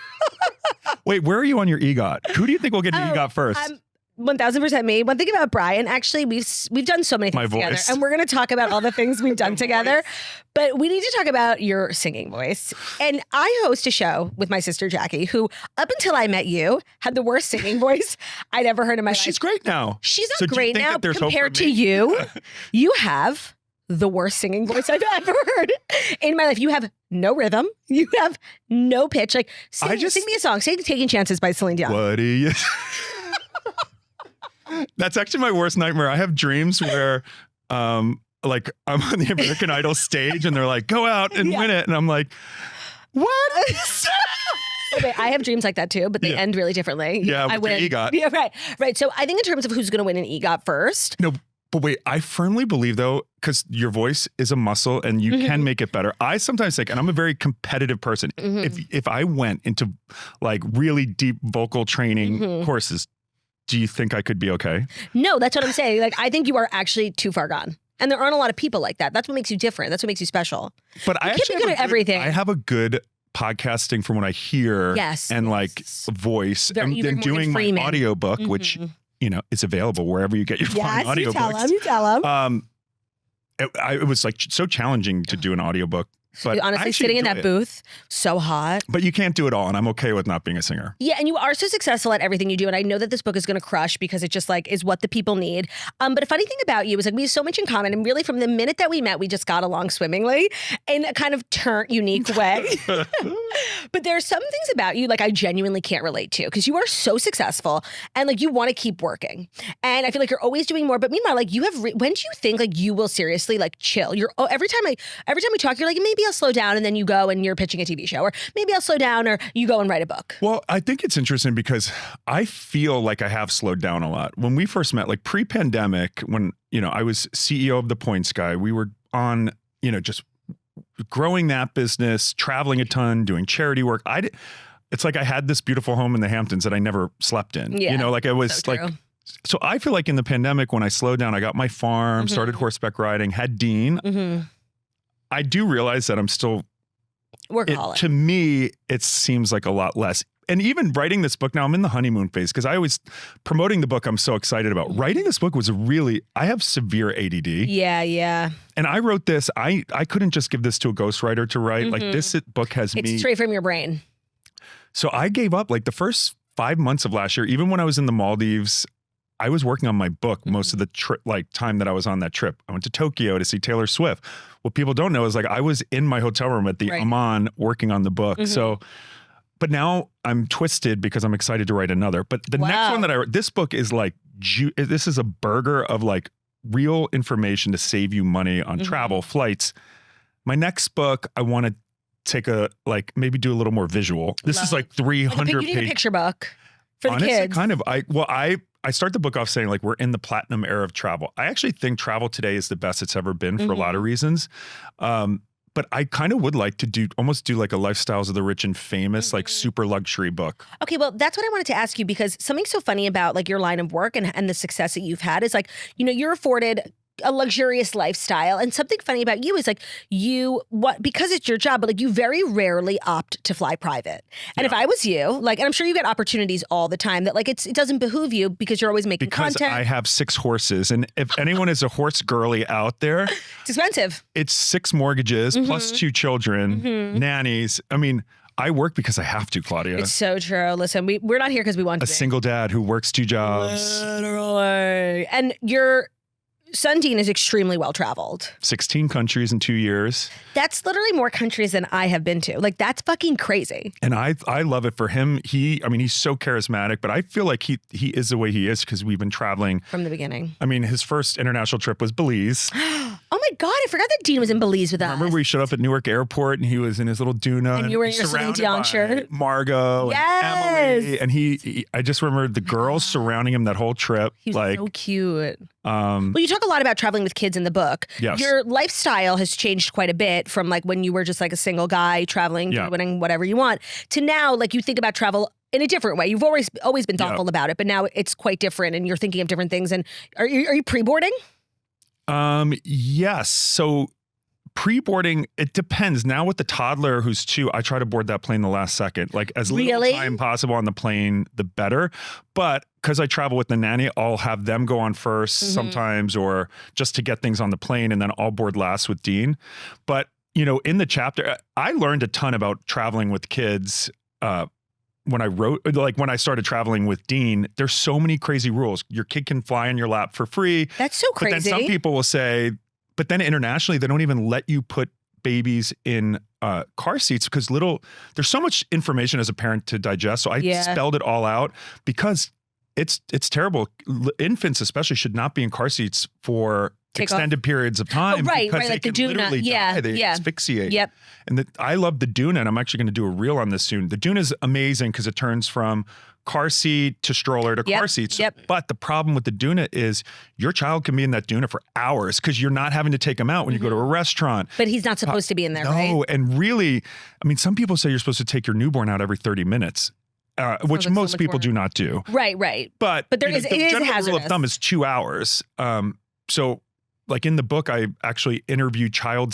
Wait, where are you on your EGOT? Who do you think will get an EGOT first? 1000% me. One thing about Brian, actually, we've done so many things together, and we're going to talk about all the things we've done together. But we need to talk about your singing voice. And I host a show with my sister Jackie, who up until I met you had the worst singing voice I'd ever heard in my life. She's great now. She's not great now compared to you. You have the worst singing voice I've ever heard in my life. You have no rhythm. You have no pitch. Like sing me a song. Say "Taking Chances" by Celine Dion. What do you? That's actually my worst nightmare. I have dreams where, like I'm on the American Idol stage and they're like, "Go out and win it," and I'm like, "What?" Okay, I have dreams like that too, but they end really differently. Yeah, I win. EGOT. Yeah, right. So I think in terms of who's going to win an EGOT first. No, but wait, I firmly believe though, because your voice is a muscle and you can make it better. I sometimes think, and I'm a very competitive person. If I went into like really deep vocal training courses, do you think I could be okay? No, that's what I'm saying. Like, I think you are actually too far gone. And there aren't a lot of people like that. That's what makes you different. That's what makes you special. But I can't be good at everything. I have a good podcasting from what I hear and like voice and then doing my audiobook, which, you know, is available wherever you get your fine audiobooks. You tell them. It was like so challenging to do an audiobook. But honestly, sitting in that booth, so hot. But you can't do it all, and I'm okay with not being a singer. Yeah, and you are so successful at everything you do, and I know that this book is going to crush because it just like is what the people need. But a funny thing about you is like we have so much in common, and really from the minute that we met, we just got along swimmingly in a kind of unique way. But there are some things about you like I genuinely can't relate to because you are so successful and like you want to keep working, and I feel like you're always doing more. But meanwhile, like you have, when do you think like you will seriously like chill? Every time we talk, you're like maybe I'll slow down, and then you go and you're pitching a TV show, or maybe I'll slow down, or you go and write a book. Well, I think it's interesting because I feel like I have slowed down a lot. When we first met, like pre-pandemic, when, you know, I was CEO of The Points Guy, we were on, you know, just growing that business, traveling a ton, doing charity work. It's like I had this beautiful home in the Hamptons that I never slept in. Yeah, you know, like I was so like, so I feel like in the pandemic when I slowed down, I got my farm, started horseback riding, had Dean. I do realize that I'm still workaholic. To me, it seems like a lot less. And even writing this book now, I'm in the honeymoon phase because I always promoting the book. I'm so excited about writing this book was I have severe ADD. Yeah. And I wrote this. I couldn't just give this to a ghostwriter to write. Like this book has it's straight from your brain. So I gave up like the first 5 months of last year, even when I was in the Maldives. I was working on my book most of the time that I was on that trip. I went to Tokyo to see Taylor Swift. What people don't know is like I was in my hotel room at the Aman working on the book. So, but now I'm twisted because I'm excited to write another. But the next one that I wrote, this book is like, this is a burger of like real information to save you money on travel, flights. My next book, I want to take maybe do a little more visual. This is like 300 pages. You need a picture book for honestly, the kids. Kind of. I start the book off saying like we're in the platinum era of travel. I actually think travel today is the best it's ever been for a lot of reasons. But I kind of would like to almost do like a Lifestyles of the Rich and Famous, like super luxury book. Okay, well, that's what I wanted to ask you because something so funny about like your line of work and the success that you've had is like, you know, you're afforded a luxurious lifestyle. And something funny about you is like because it's your job, but like you very rarely opt to fly private. And if I was you, like, and I'm sure you get opportunities all the time that like it doesn't behoove you because you're always making content. Because I have 6 horses. And if anyone is a horse girly out there, it's expensive. It's 6 mortgages plus 2 children, nannies. I mean, I work because I have to, Claudia. It's so true. Listen, we're not here because we want to. A single dad who works 2 jobs. Literally. And your son Dean is extremely well traveled. 16 countries in 2 years. That's literally more countries than I have been to. Like that's fucking crazy. And I love it for him. He's so charismatic, but I feel like he is the way he is because we've been traveling from the beginning. I mean, his first international trip was Belize. Oh my God, I forgot that Dean was in Belize with us. Remember we showed up at Newark Airport and he was in his little doona. And you were in your Celine Dion shirt. Margot and Emily. And I just remember the girls surrounding him that whole trip. He was like, so cute. Well, you talk a lot about traveling with kids in the book. Yes. Your lifestyle has changed quite a bit from like when you were just like a single guy traveling, doing whatever you want, to now like you think about travel in a different way. You've always been thoughtful about it, but now it's quite different and you're thinking of different things. And are you pre-boarding? Yes. So pre-boarding, it depends. Now with the toddler who's 2, I try to board that plane the last second. Like as little time possible on the plane, the better. But because I travel with the nanny, I'll have them go on first sometimes, or just to get things on the plane, and then I'll board last with Dean. But, you know, in the chapter, I learned a ton about traveling with kids. When I started traveling with Dean, there's so many crazy rules. Your kid can fly on your lap for free. That's so crazy. But then some people will say, but then internationally, they don't even let you put babies in car seats because there's so much information as a parent to digest. So I spelled it all out because it's terrible. Infants especially should not be in car seats for extended periods of time. Right, because like they can literally die. They asphyxiate. Yep. And I love the Doona, and I'm actually going to do a reel on this soon. The Doona is amazing because it turns from car seat to stroller to car seats. But the problem with the Doona is your child can be in that Doona for hours because you're not having to take him out when you go to a restaurant. But he's not supposed to be in there, right? No, and really, I mean, some people say you're supposed to take your newborn out every 30 minutes. Which like most people do not do. Right. But there is the general hazardous. rule of thumb is 2 hours. So like in the book, I actually interviewed child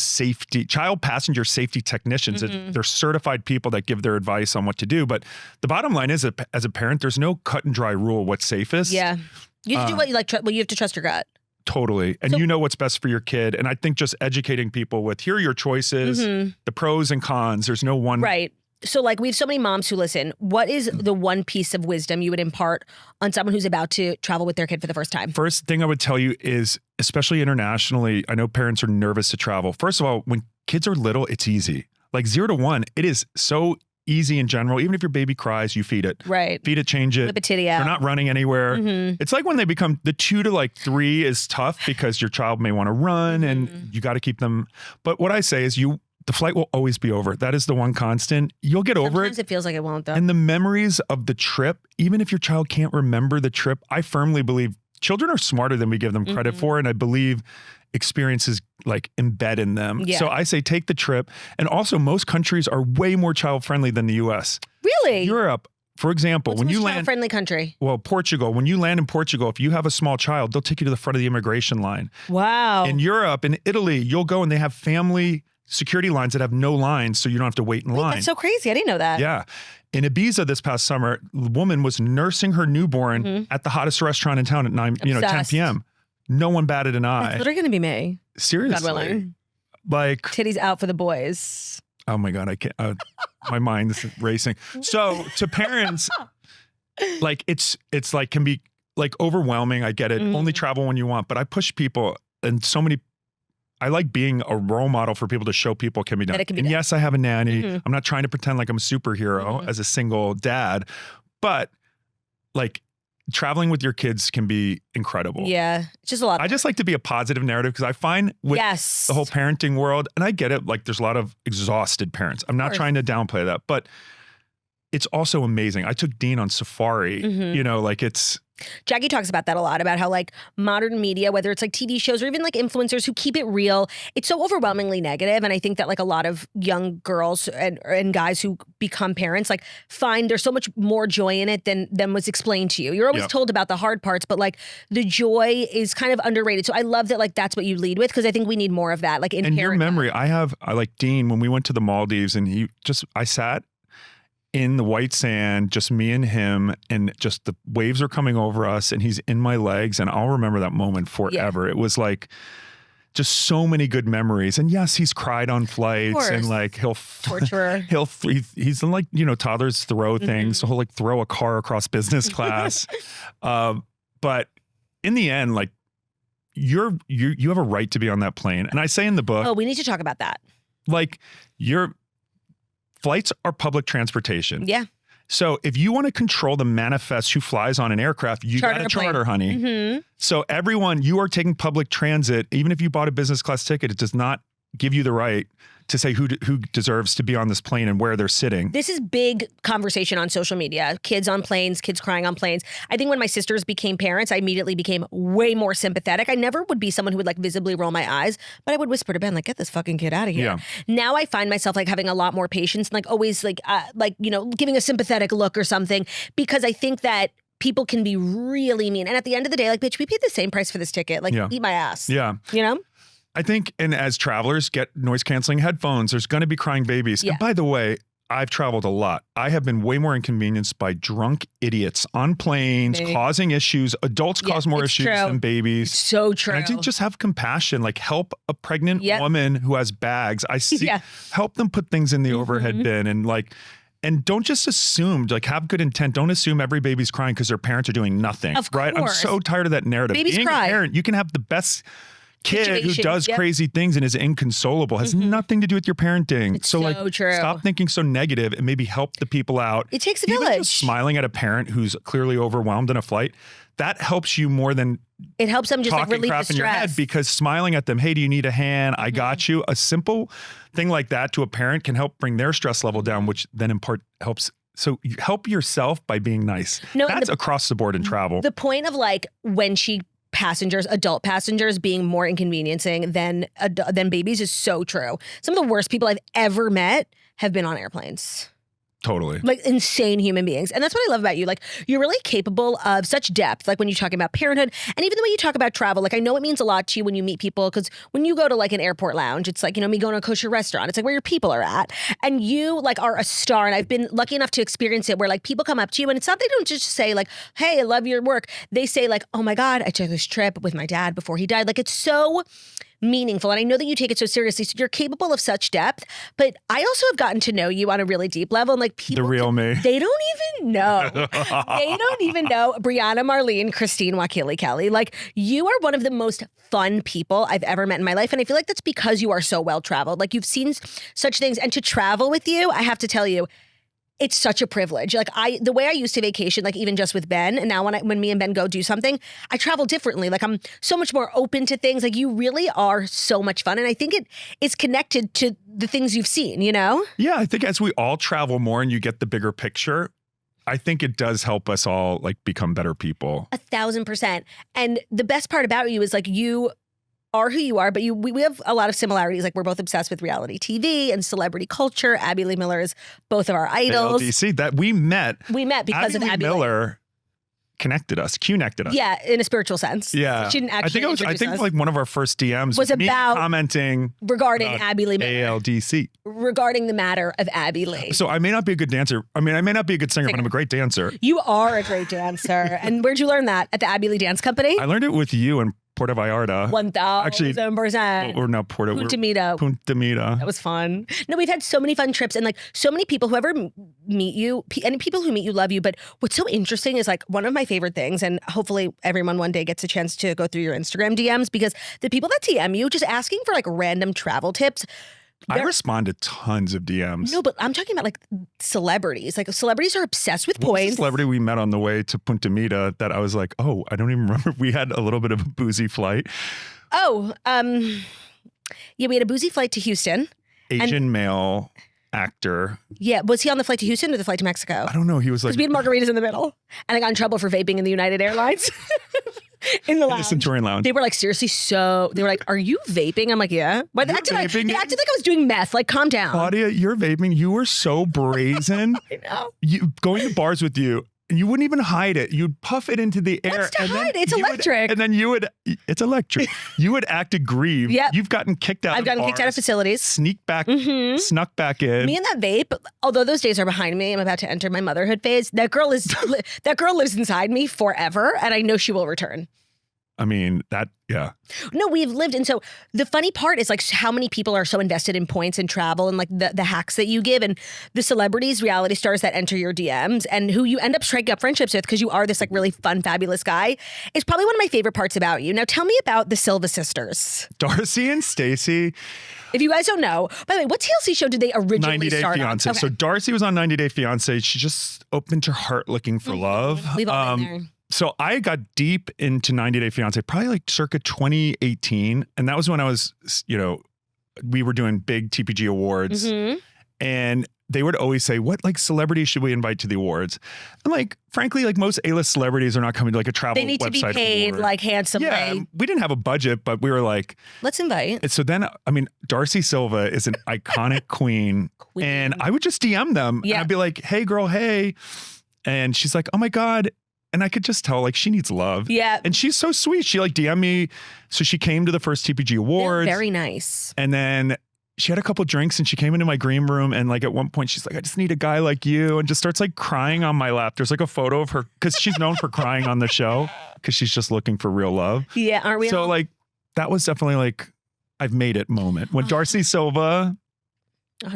passenger safety technicians. They're certified people that give their advice on what to do. But the bottom line is, as a parent, there's no cut and dry rule what's safest. Yeah. You have to do what you like. Well, you have to trust your gut. Totally. And you know what's best for your kid. And I think just educating people with, here are your choices, the pros and cons. There's no one. Right. So like we have so many moms who listen. What is the one piece of wisdom you would impart on someone who's about to travel with their kid for the first time? First thing I would tell you is, especially internationally, I know parents are nervous to travel. First of all, when kids are little, it's easy. Like 0 to 1, it is so easy in general. Even if your baby cries, you feed it. Right. Feed it, change it. Flip a titty out. They're not running anywhere. It's like when they become the 2 to like 3 is tough because your child may want to run and you got to keep them. But what I say is the flight will always be over. That is the one constant. You'll get over it. Sometimes it feels like it won't though. And the memories of the trip, even if your child can't remember the trip, I firmly believe children are smarter than we give them credit for. And I believe experiences like embed in them. Yeah. So I say take the trip. And also most countries are way more child friendly than the US. Really? Europe, for example, when you land friendly country. Well, Portugal, when you land in Portugal, if you have a small child, they'll take you to the front of the immigration line. Wow. In Europe, in Italy, you'll go and they have family security lines that have no lines, so you don't have to wait in line. That's so crazy. I didn't know that. Yeah. In Ibiza this past summer, the woman was nursing her newborn at the hottest restaurant in town at 10 p.m. No one batted an eye. It's literally going to be me. Seriously. God willing. Like titties out for the boys. Oh my God, I can't. My mind is racing. So to parents, like it's like can be like overwhelming. I get it. Only travel when you want, but I push people and so many. I like being a role model for people to show people can be done. And yes, I have a nanny. I'm not trying to pretend like I'm a superhero as a single dad, but like traveling with your kids can be incredible. Yeah, it's just a lot. I just like to be a positive narrative because I find with the whole parenting world, and I get it, like there's a lot of exhausted parents. I'm not trying to downplay that, but it's also amazing. I took Dean on safari, like it's. Jackie talks about that a lot, about how like modern media, whether it's like TV shows or even like influencers who keep it real, it's so overwhelmingly negative. And I think that like a lot of young girls and guys who become parents like find there's so much more joy in it than was explained to you. You're always told about the hard parts, but like the joy is kind of underrated. So I love that like that's what you lead with, because I think we need more of that. Like in your memory, I like Dean, when we went to the Maldives and I sat in the white sand, just me and him, and just the waves are coming over us and he's in my legs, and I'll remember that moment forever. It was like just so many good memories. And yes, he's cried on flights and like he'll torture. He's like, toddlers throw things. So he'll like throw a car across business class. But in the end, like you have a right to be on that plane. And I say in the book, we need to talk about that. Like flights are public transportation. Yeah. So if you want to control the manifest who flies on an aircraft, you got to charter, honey. So everyone, you are taking public transit. Even if you bought a business class ticket, it does not give you the right to say who deserves to be on this plane and where they're sitting. This is big conversation on social media. Kids on planes, kids crying on planes. I think when my sisters became parents, I immediately became way more sympathetic. I never would be someone who would like visibly roll my eyes, but I would whisper to Ben, like, get this fucking kid out of here. Yeah. Now I find myself like having a lot more patience and like always like giving a sympathetic look or something, because I think that people can be really mean. And at the end of the day, like, bitch, we paid the same price for this ticket. Like, eat my ass. Yeah. I think, and as travelers, get noise canceling headphones. There's going to be crying babies. Yeah. And by the way, I've traveled a lot. I have been way more inconvenienced by drunk idiots on planes, causing issues. Adults cause more issues than babies. It's so true. And I think just have compassion, like help a pregnant woman who has bags. I see, help them put things in the overhead bin and don't just assume, like have good intent. Don't assume every baby's crying because their parents are doing nothing. Of course. I'm so tired of that narrative. Babies Being cry. a parent, you can have the best kid who does crazy things and is inconsolable, has nothing to do with your parenting. It's so true. Stop thinking so negative and maybe help the people out. It takes a Even village. Just smiling at a parent who's clearly overwhelmed in a flight, that helps you more than it helps them just like relieve crap the in your head, stress. because smiling at them, hey, do you need a hand? I got you. A simple thing like that to a parent can help bring their stress level down, which then in part helps. So you help yourself by being nice. No, that's across the board in travel. The point of like when adult passengers being more inconveniencing than babies is so true. Some of the worst people I've ever met have been on airplanes. Totally. Like insane human beings. And that's what I love about you. Like you're really capable of such depth. Like when you're talking about parenthood and even the way you talk about travel, like I know it means a lot to you when you meet people because when you go to like an airport lounge, it's like, me going to a kosher restaurant. It's like where your people are at. And you like are a star. And I've been lucky enough to experience it where like people come up to you and it's not, they don't just say like, hey, I love your work. They say like, oh my God, I took this trip with my dad before he died. Like it's so meaningful. And I know that you take it so seriously. So you're capable of such depth. But I also have gotten to know you on a really deep level. And like people, the real me, they don't even know. They don't even know Brianna, Marlene, Christine, Wakili, Kelly. Like you are one of the most fun people I've ever met in my life. And I feel like that's because you are so well traveled. Like you've seen such things. And to travel with you, I have to tell you, it's such a privilege. Like the way I used to vacation, like even just with Ben, and now when me and Ben go do something, I travel differently. Like I'm so much more open to things. Like you really are so much fun. And I think it is connected to the things you've seen, Yeah, I think as we all travel more and you get the bigger picture, I think it does help us all like become better people. 1,000%. And the best part about you is like you are who you are, but we have a lot of similarities. Like we're both obsessed with reality TV and celebrity culture. Abby Lee Miller is both of our idols. LDC that we met. We met because Abby of Abby Miller connected us. Yeah, in a spiritual sense. Yeah, she didn't actually. I think like one of our first DMs was me about commenting regarding Abby Lee Miller. ALDC regarding the matter of Abby Lee. So I may not be a good dancer. I mean, I may not be a good singer, but I'm a great dancer. You are a great dancer. And where'd you learn that? At the Abby Lee Dance Company? I learned it with you and Puerto Vallarta. 1,000%. Or no, Punta Mita. That was fun. No, we've had so many fun trips and like so many people who ever meet you and people who meet you love you. But what's so interesting is like one of my favorite things, and hopefully everyone one day gets a chance to go through your Instagram DMs, because the people that DM you just asking for like random travel tips. I respond to tons of DMs. No, but I'm talking about like celebrities. Like celebrities are obsessed with points. Was the celebrity we met on the way to Punta Mita that I was like, oh, I don't even remember. We had a little bit of a boozy flight. Oh, yeah, we had a boozy flight to Houston. Asian male actor. Yeah, was he on the flight to Houston or the flight to Mexico? I don't know. He was like, because we had margaritas in the middle, and I got in trouble for vaping in the United Airlines. In the Centurion Lounge. They were like, seriously, they were like, are you vaping? I'm like, yeah. But they acted like I was doing meth. Like, calm down. Claudia, you're vaping. You were so brazen. I know. Going to bars with you, and you wouldn't even hide it. You'd puff it into the air. What's to hide? It's electric. It's electric. You would act aggrieved. Yep. You've gotten kicked out. I've gotten kicked out of facilities. Snuck back in. Me and that vape, although those days are behind me, I'm about to enter my motherhood phase. That girl lives inside me forever, and I know she will return. I mean, yeah. No, we've lived. And so the funny part is like how many people are so invested in points and travel and like the hacks that you give, and the celebrities, reality stars that enter your DMs and who you end up striking up friendships with because you are this like really fun, fabulous guy, is probably one of my favorite parts about you. Now tell me about the Silva sisters. Darcy and Stacey. If you guys don't know, by the way, what TLC show did they originally 90 Day start Fiance. on? Okay. So Darcy was on 90 Day Fiance. She just opened her heart looking for love. We've all been there. So I got deep into 90 Day Fiance probably like circa 2018. And that was when I was, we were doing big TPG awards. And they would always say, what like celebrities should we invite to the awards? And like, frankly, like most A-list celebrities are not coming to like a travel website. They need to be paid award. like handsomely. Yeah, we didn't have a budget, but we were like, let's invite. And so then, I mean, Darcy Silva is an iconic queen. And I would just DM them. Yeah. And I'd be like, hey girl, hey. And she's like, oh my God. And I could just tell like she needs love. Yeah. And she's so sweet. She like DM'd me. So she came to the first TPG awards. They're very nice. And then she had a couple drinks and she came into my green room. And like at one point she's like, I just need a guy like you. And just starts like crying on my lap. There's like a photo of her because she's known for crying on the show because she's just looking for real love. Yeah. Aren't we? So like that was definitely like I've made it moment. When Darcy Silva,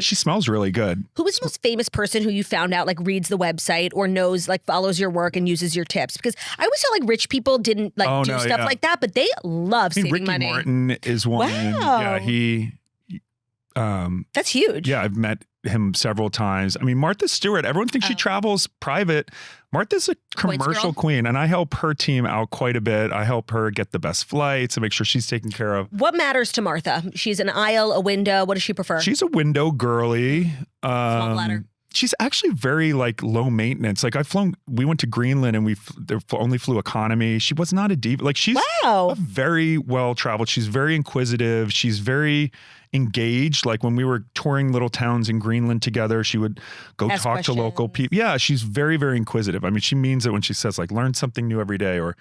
she smells really good. Who was the most famous person who you found out like reads the website or knows like follows your work and uses your tips? Because I always feel like rich people didn't like do stuff like that, but they love saving Ricky money. Martin is one. Wow. Yeah, that's huge. Yeah, I've met him several times. I mean, Martha Stewart, everyone thinks she travels private. Martha's a commercial queen, and I help her team out quite a bit. I help her get the best flights and make sure she's taken care of. What matters to Martha? She's an aisle, a window. What does she prefer? She's a window girly. Small bladder. she's actually very like low maintenance. Like we went to Greenland and they only flew economy. She was not a diva. Like she's very well traveled. She's very inquisitive. She's very engaged. Like when we were touring little towns in Greenland together, she would go Ask talk questions. to local people. Yeah, she's very, very inquisitive. I mean, she means it when she says like, learn something new every day, or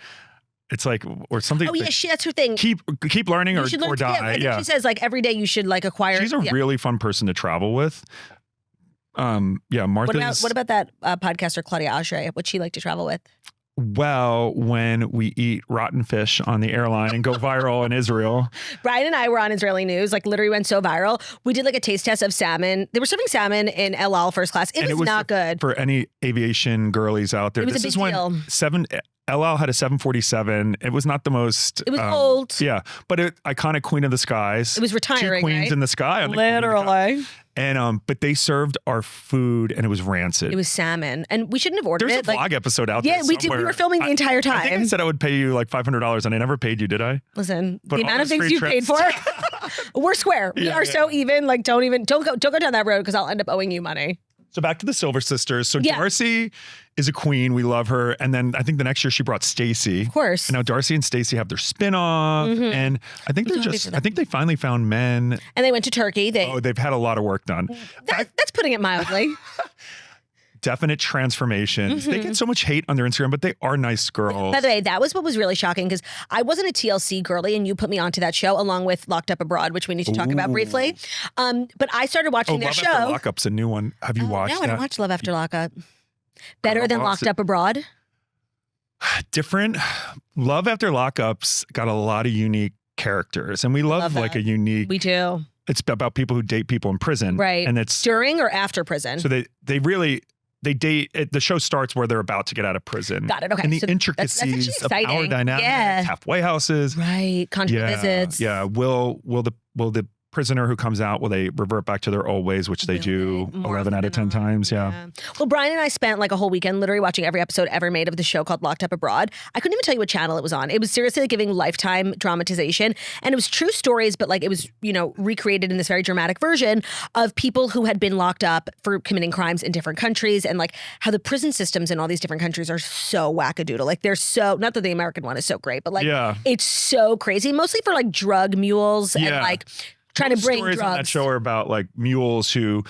it's like, or something. Oh yeah, that's her thing. Keep learning or die. Yeah, she says like every day you should like acquire. She's a really fun person to travel with. Martha. What about that podcaster Claudia Oshry? What'd she like to travel with? Well, when we eat rotten fish on the airline and go viral in Israel. Brian and I were on Israeli news, like literally went so viral. We did like a taste test of salmon. They were serving salmon in El Al first class. It was not good. For any aviation girlies out there, it was a big deal. El Al had a 747. It was not the most. It was old. Yeah, but iconic Queen of the Skies. It was retiring. 2 queens in the sky. Literally. And but they served our food and it was rancid. It was salmon, and we shouldn't have ordered it. There's a vlog episode out there. Yeah, we were filming the entire time. I think I said I would pay you like $500, and I never paid you, did I? Listen, the amount of things you paid for. We're square. We are so even. Like, don't go down that road because I'll end up owing you money. So back to the Silver Sisters. So Darcy is a queen. We love her. And then I think the next year she brought Stacey. Of course. And now Darcy and Stacey have their spin-off. Mm-hmm. And I think I think they finally found men. And they went to Turkey. They've had a lot of work done. That's putting it mildly. Definite transformations. Mm-hmm. They get so much hate on their Instagram, but they are nice girls. By the way, that was what was really shocking because I wasn't a TLC girly and you put me onto that show along with Locked Up Abroad, which we need to talk about briefly. But I started watching their show. Love After Lockup's a new one. Have you watched that? No, I don't watch Love After Lockup. Better than Locked Up Abroad? Different. Love After Lockup's got a lot of unique characters and we love like a unique. We do. It's about people who date people in prison. Right. And it's during or after prison. So they really... They date. The show starts where they're about to get out of prison. Got it. Okay. And the intricacies of power dynamics, halfway houses, right? Conjugal visits. Yeah. Will the prisoner who comes out, will they revert back to their old ways, which they do 11 out of 10 times? Yeah. Well, Brian and I spent like a whole weekend literally watching every episode ever made of the show called Locked Up Abroad. I couldn't even tell you what channel it was on. It was seriously like giving Lifetime dramatization. And it was true stories, but like it was, recreated in this very dramatic version of people who had been locked up for committing crimes in different countries and like how the prison systems in all these different countries are so wackadoodle. Like they're so, not that the American one is so great, but like it's so crazy, mostly for like drug mules and like trying to bring stories drugs. On that show are about like mules who,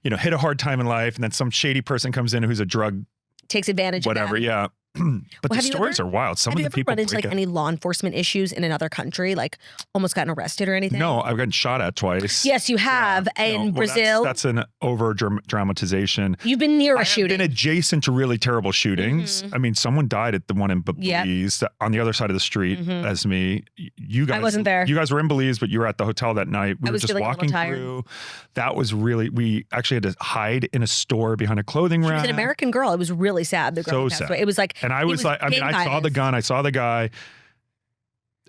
hit a hard time in life, and then some shady person comes in who's a drug takes advantage. Whatever, of them. yeah. But the stories are wild. Some of the people run into like any law enforcement issues in another country, like almost gotten arrested or anything? No, I've gotten shot at twice. Yes, you have. In Brazil. That's an over dramatization. You've been near a shooting. I've been adjacent to really terrible shootings. Mm-hmm. I mean, someone died at the one in Belize on the other side of the street as me. You guys, I wasn't there. You guys were in Belize, but you were at the hotel that night. We were just walking through. That was really, we actually had to hide in a store behind a clothing rack. She was an American girl. It was really sad. The girl so sad. It was like, and I was like, I saw the gun, I saw the guy.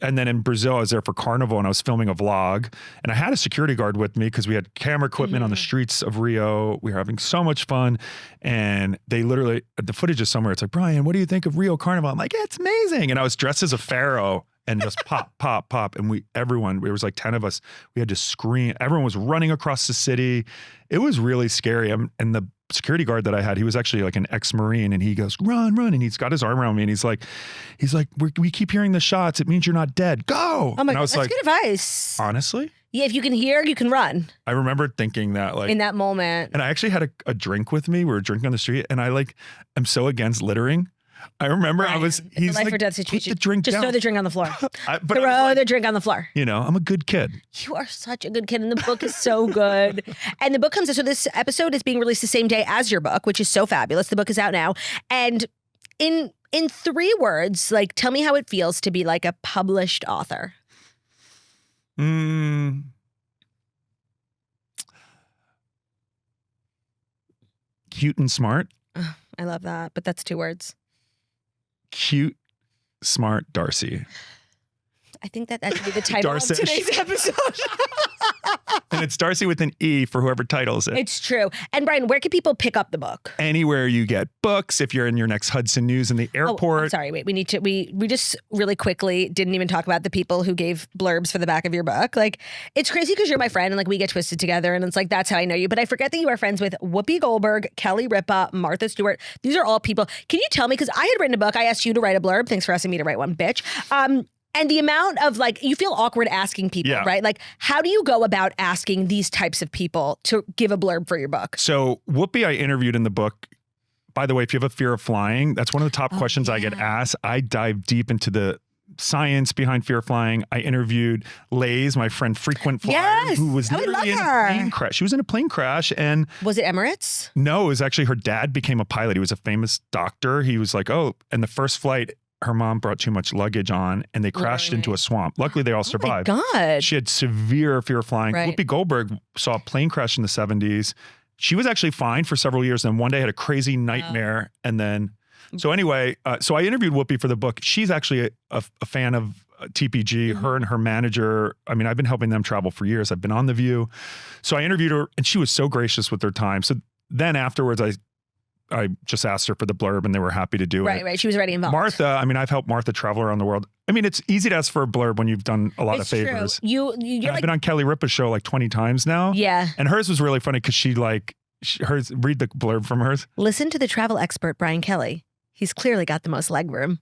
And then in Brazil, I was there for Carnival and I was filming a vlog. And I had a security guard with me because we had camera equipment on the streets of Rio. We were having so much fun. And they literally, the footage is somewhere. It's like, Brian, what do you think of Rio Carnival? I'm like, it's amazing. And I was dressed as a pharaoh and just pop, pop, pop. And everyone, there was like 10 of us. We had to scream. Everyone was running across the city. It was really scary. And the security guard that I had, he was actually like an ex-Marine, and he goes, run. And he's got his arm around me and he's like, we keep hearing the shots. It means you're not dead. Go. Oh my God, that's good advice. Honestly? Yeah, if you can hear, you can run. I remember thinking that like. In that moment. And I actually had a drink with me. We were drinking on the street, and I'm so against littering. I remember he's life like, or death situation. Put the drink just down. throw the drink on the floor. Throw the drink on the floor. I'm a good kid. You are such a good kid, and the book is so good. And the book comes out, so this episode is being released the same day as your book, which is so fabulous. The book is out now. And in 3 words, like, tell me how it feels to be like a published author. Cute and smart. I love that, but that's 2 words. Cute, smart Darcy. I think that should be the title of today's episode. And it's Darcy with an E for whoever titles it. It's true. And Brian, where can people pick up the book? Anywhere you get books. If you're in your next Hudson News in the airport. Oh, I'm sorry, wait. We just really quickly didn't even talk about the people who gave blurbs for the back of your book. Like, it's crazy because you're my friend and like we get twisted together and it's like that's how I know you. But I forget that you are friends with Whoopi Goldberg, Kelly Ripa, Martha Stewart. These are all people. Can you tell me? Because I had written a book. I asked you to write a blurb. Thanks for asking me to write one, bitch. And the amount of like, you feel awkward asking people, right? Like, how do you go about asking these types of people to give a blurb for your book? So Whoopi, I interviewed in the book. By the way, if you have a fear of flying, that's one of the top questions I get asked. I dive deep into the science behind fear of flying. I interviewed Lays, my friend, frequent flyer, who was literally in a plane crash. She was in a plane crash, and was it Emirates? No, it was actually her dad became a pilot. He was a famous doctor. He was like, and the first flight, her mom brought too much luggage on and they crashed into a swamp. Luckily, they all survived. Oh my God. She had severe fear of flying. Whoopi Goldberg saw a plane crash in the 70s. She was actually fine for several years and one day had a crazy nightmare. And then, so anyway, so I interviewed Whoopi for the book. She's actually a fan of TPG, her and her manager. I mean, I've been helping them travel for years. I've been on The View. So I interviewed her and she was so gracious with their time. So then afterwards, I just asked her for the blurb and they were happy to do it. Right. She was already involved. Martha, I mean, I've helped Martha travel around the world. I mean, it's easy to ask for a blurb when you've done a lot of favors. True. You're I've been on Kelly Ripa's show like 20 times now. Yeah. And hers was really funny because read the blurb from hers. Listen to the travel expert, Brian Kelly. He's clearly got the most leg room.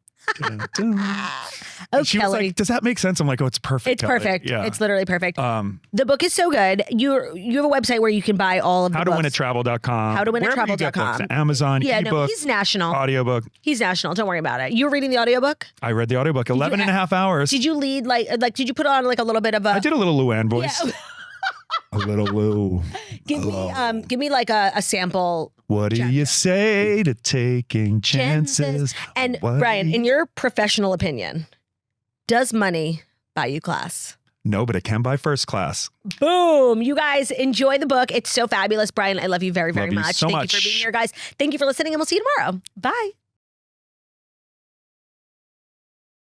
She was like, does that make sense? I'm like, it's perfect. It's Kelly. perfect. Yeah. It's literally perfect. The book is so good. You have a website where you can buy all of the books. HowToWinATravel.com. HowToWinATravel.com. Amazon, ebook, he's national. audiobook. He's national. Don't worry about it. You were reading the audiobook? I read the audiobook, 11 and a half hours. Did you lead did you put on like a little bit of a... I did a little Luann voice. Yeah. A little Lou. Give me like a sample. What do you say to taking chances? And Brian, in your professional opinion, does money buy you class? No, but it can buy first class. Boom. You guys enjoy the book. It's so fabulous. Brian, I love you very, very much. Thank you for being here, guys. Thank you for listening, and we'll see you tomorrow. Bye.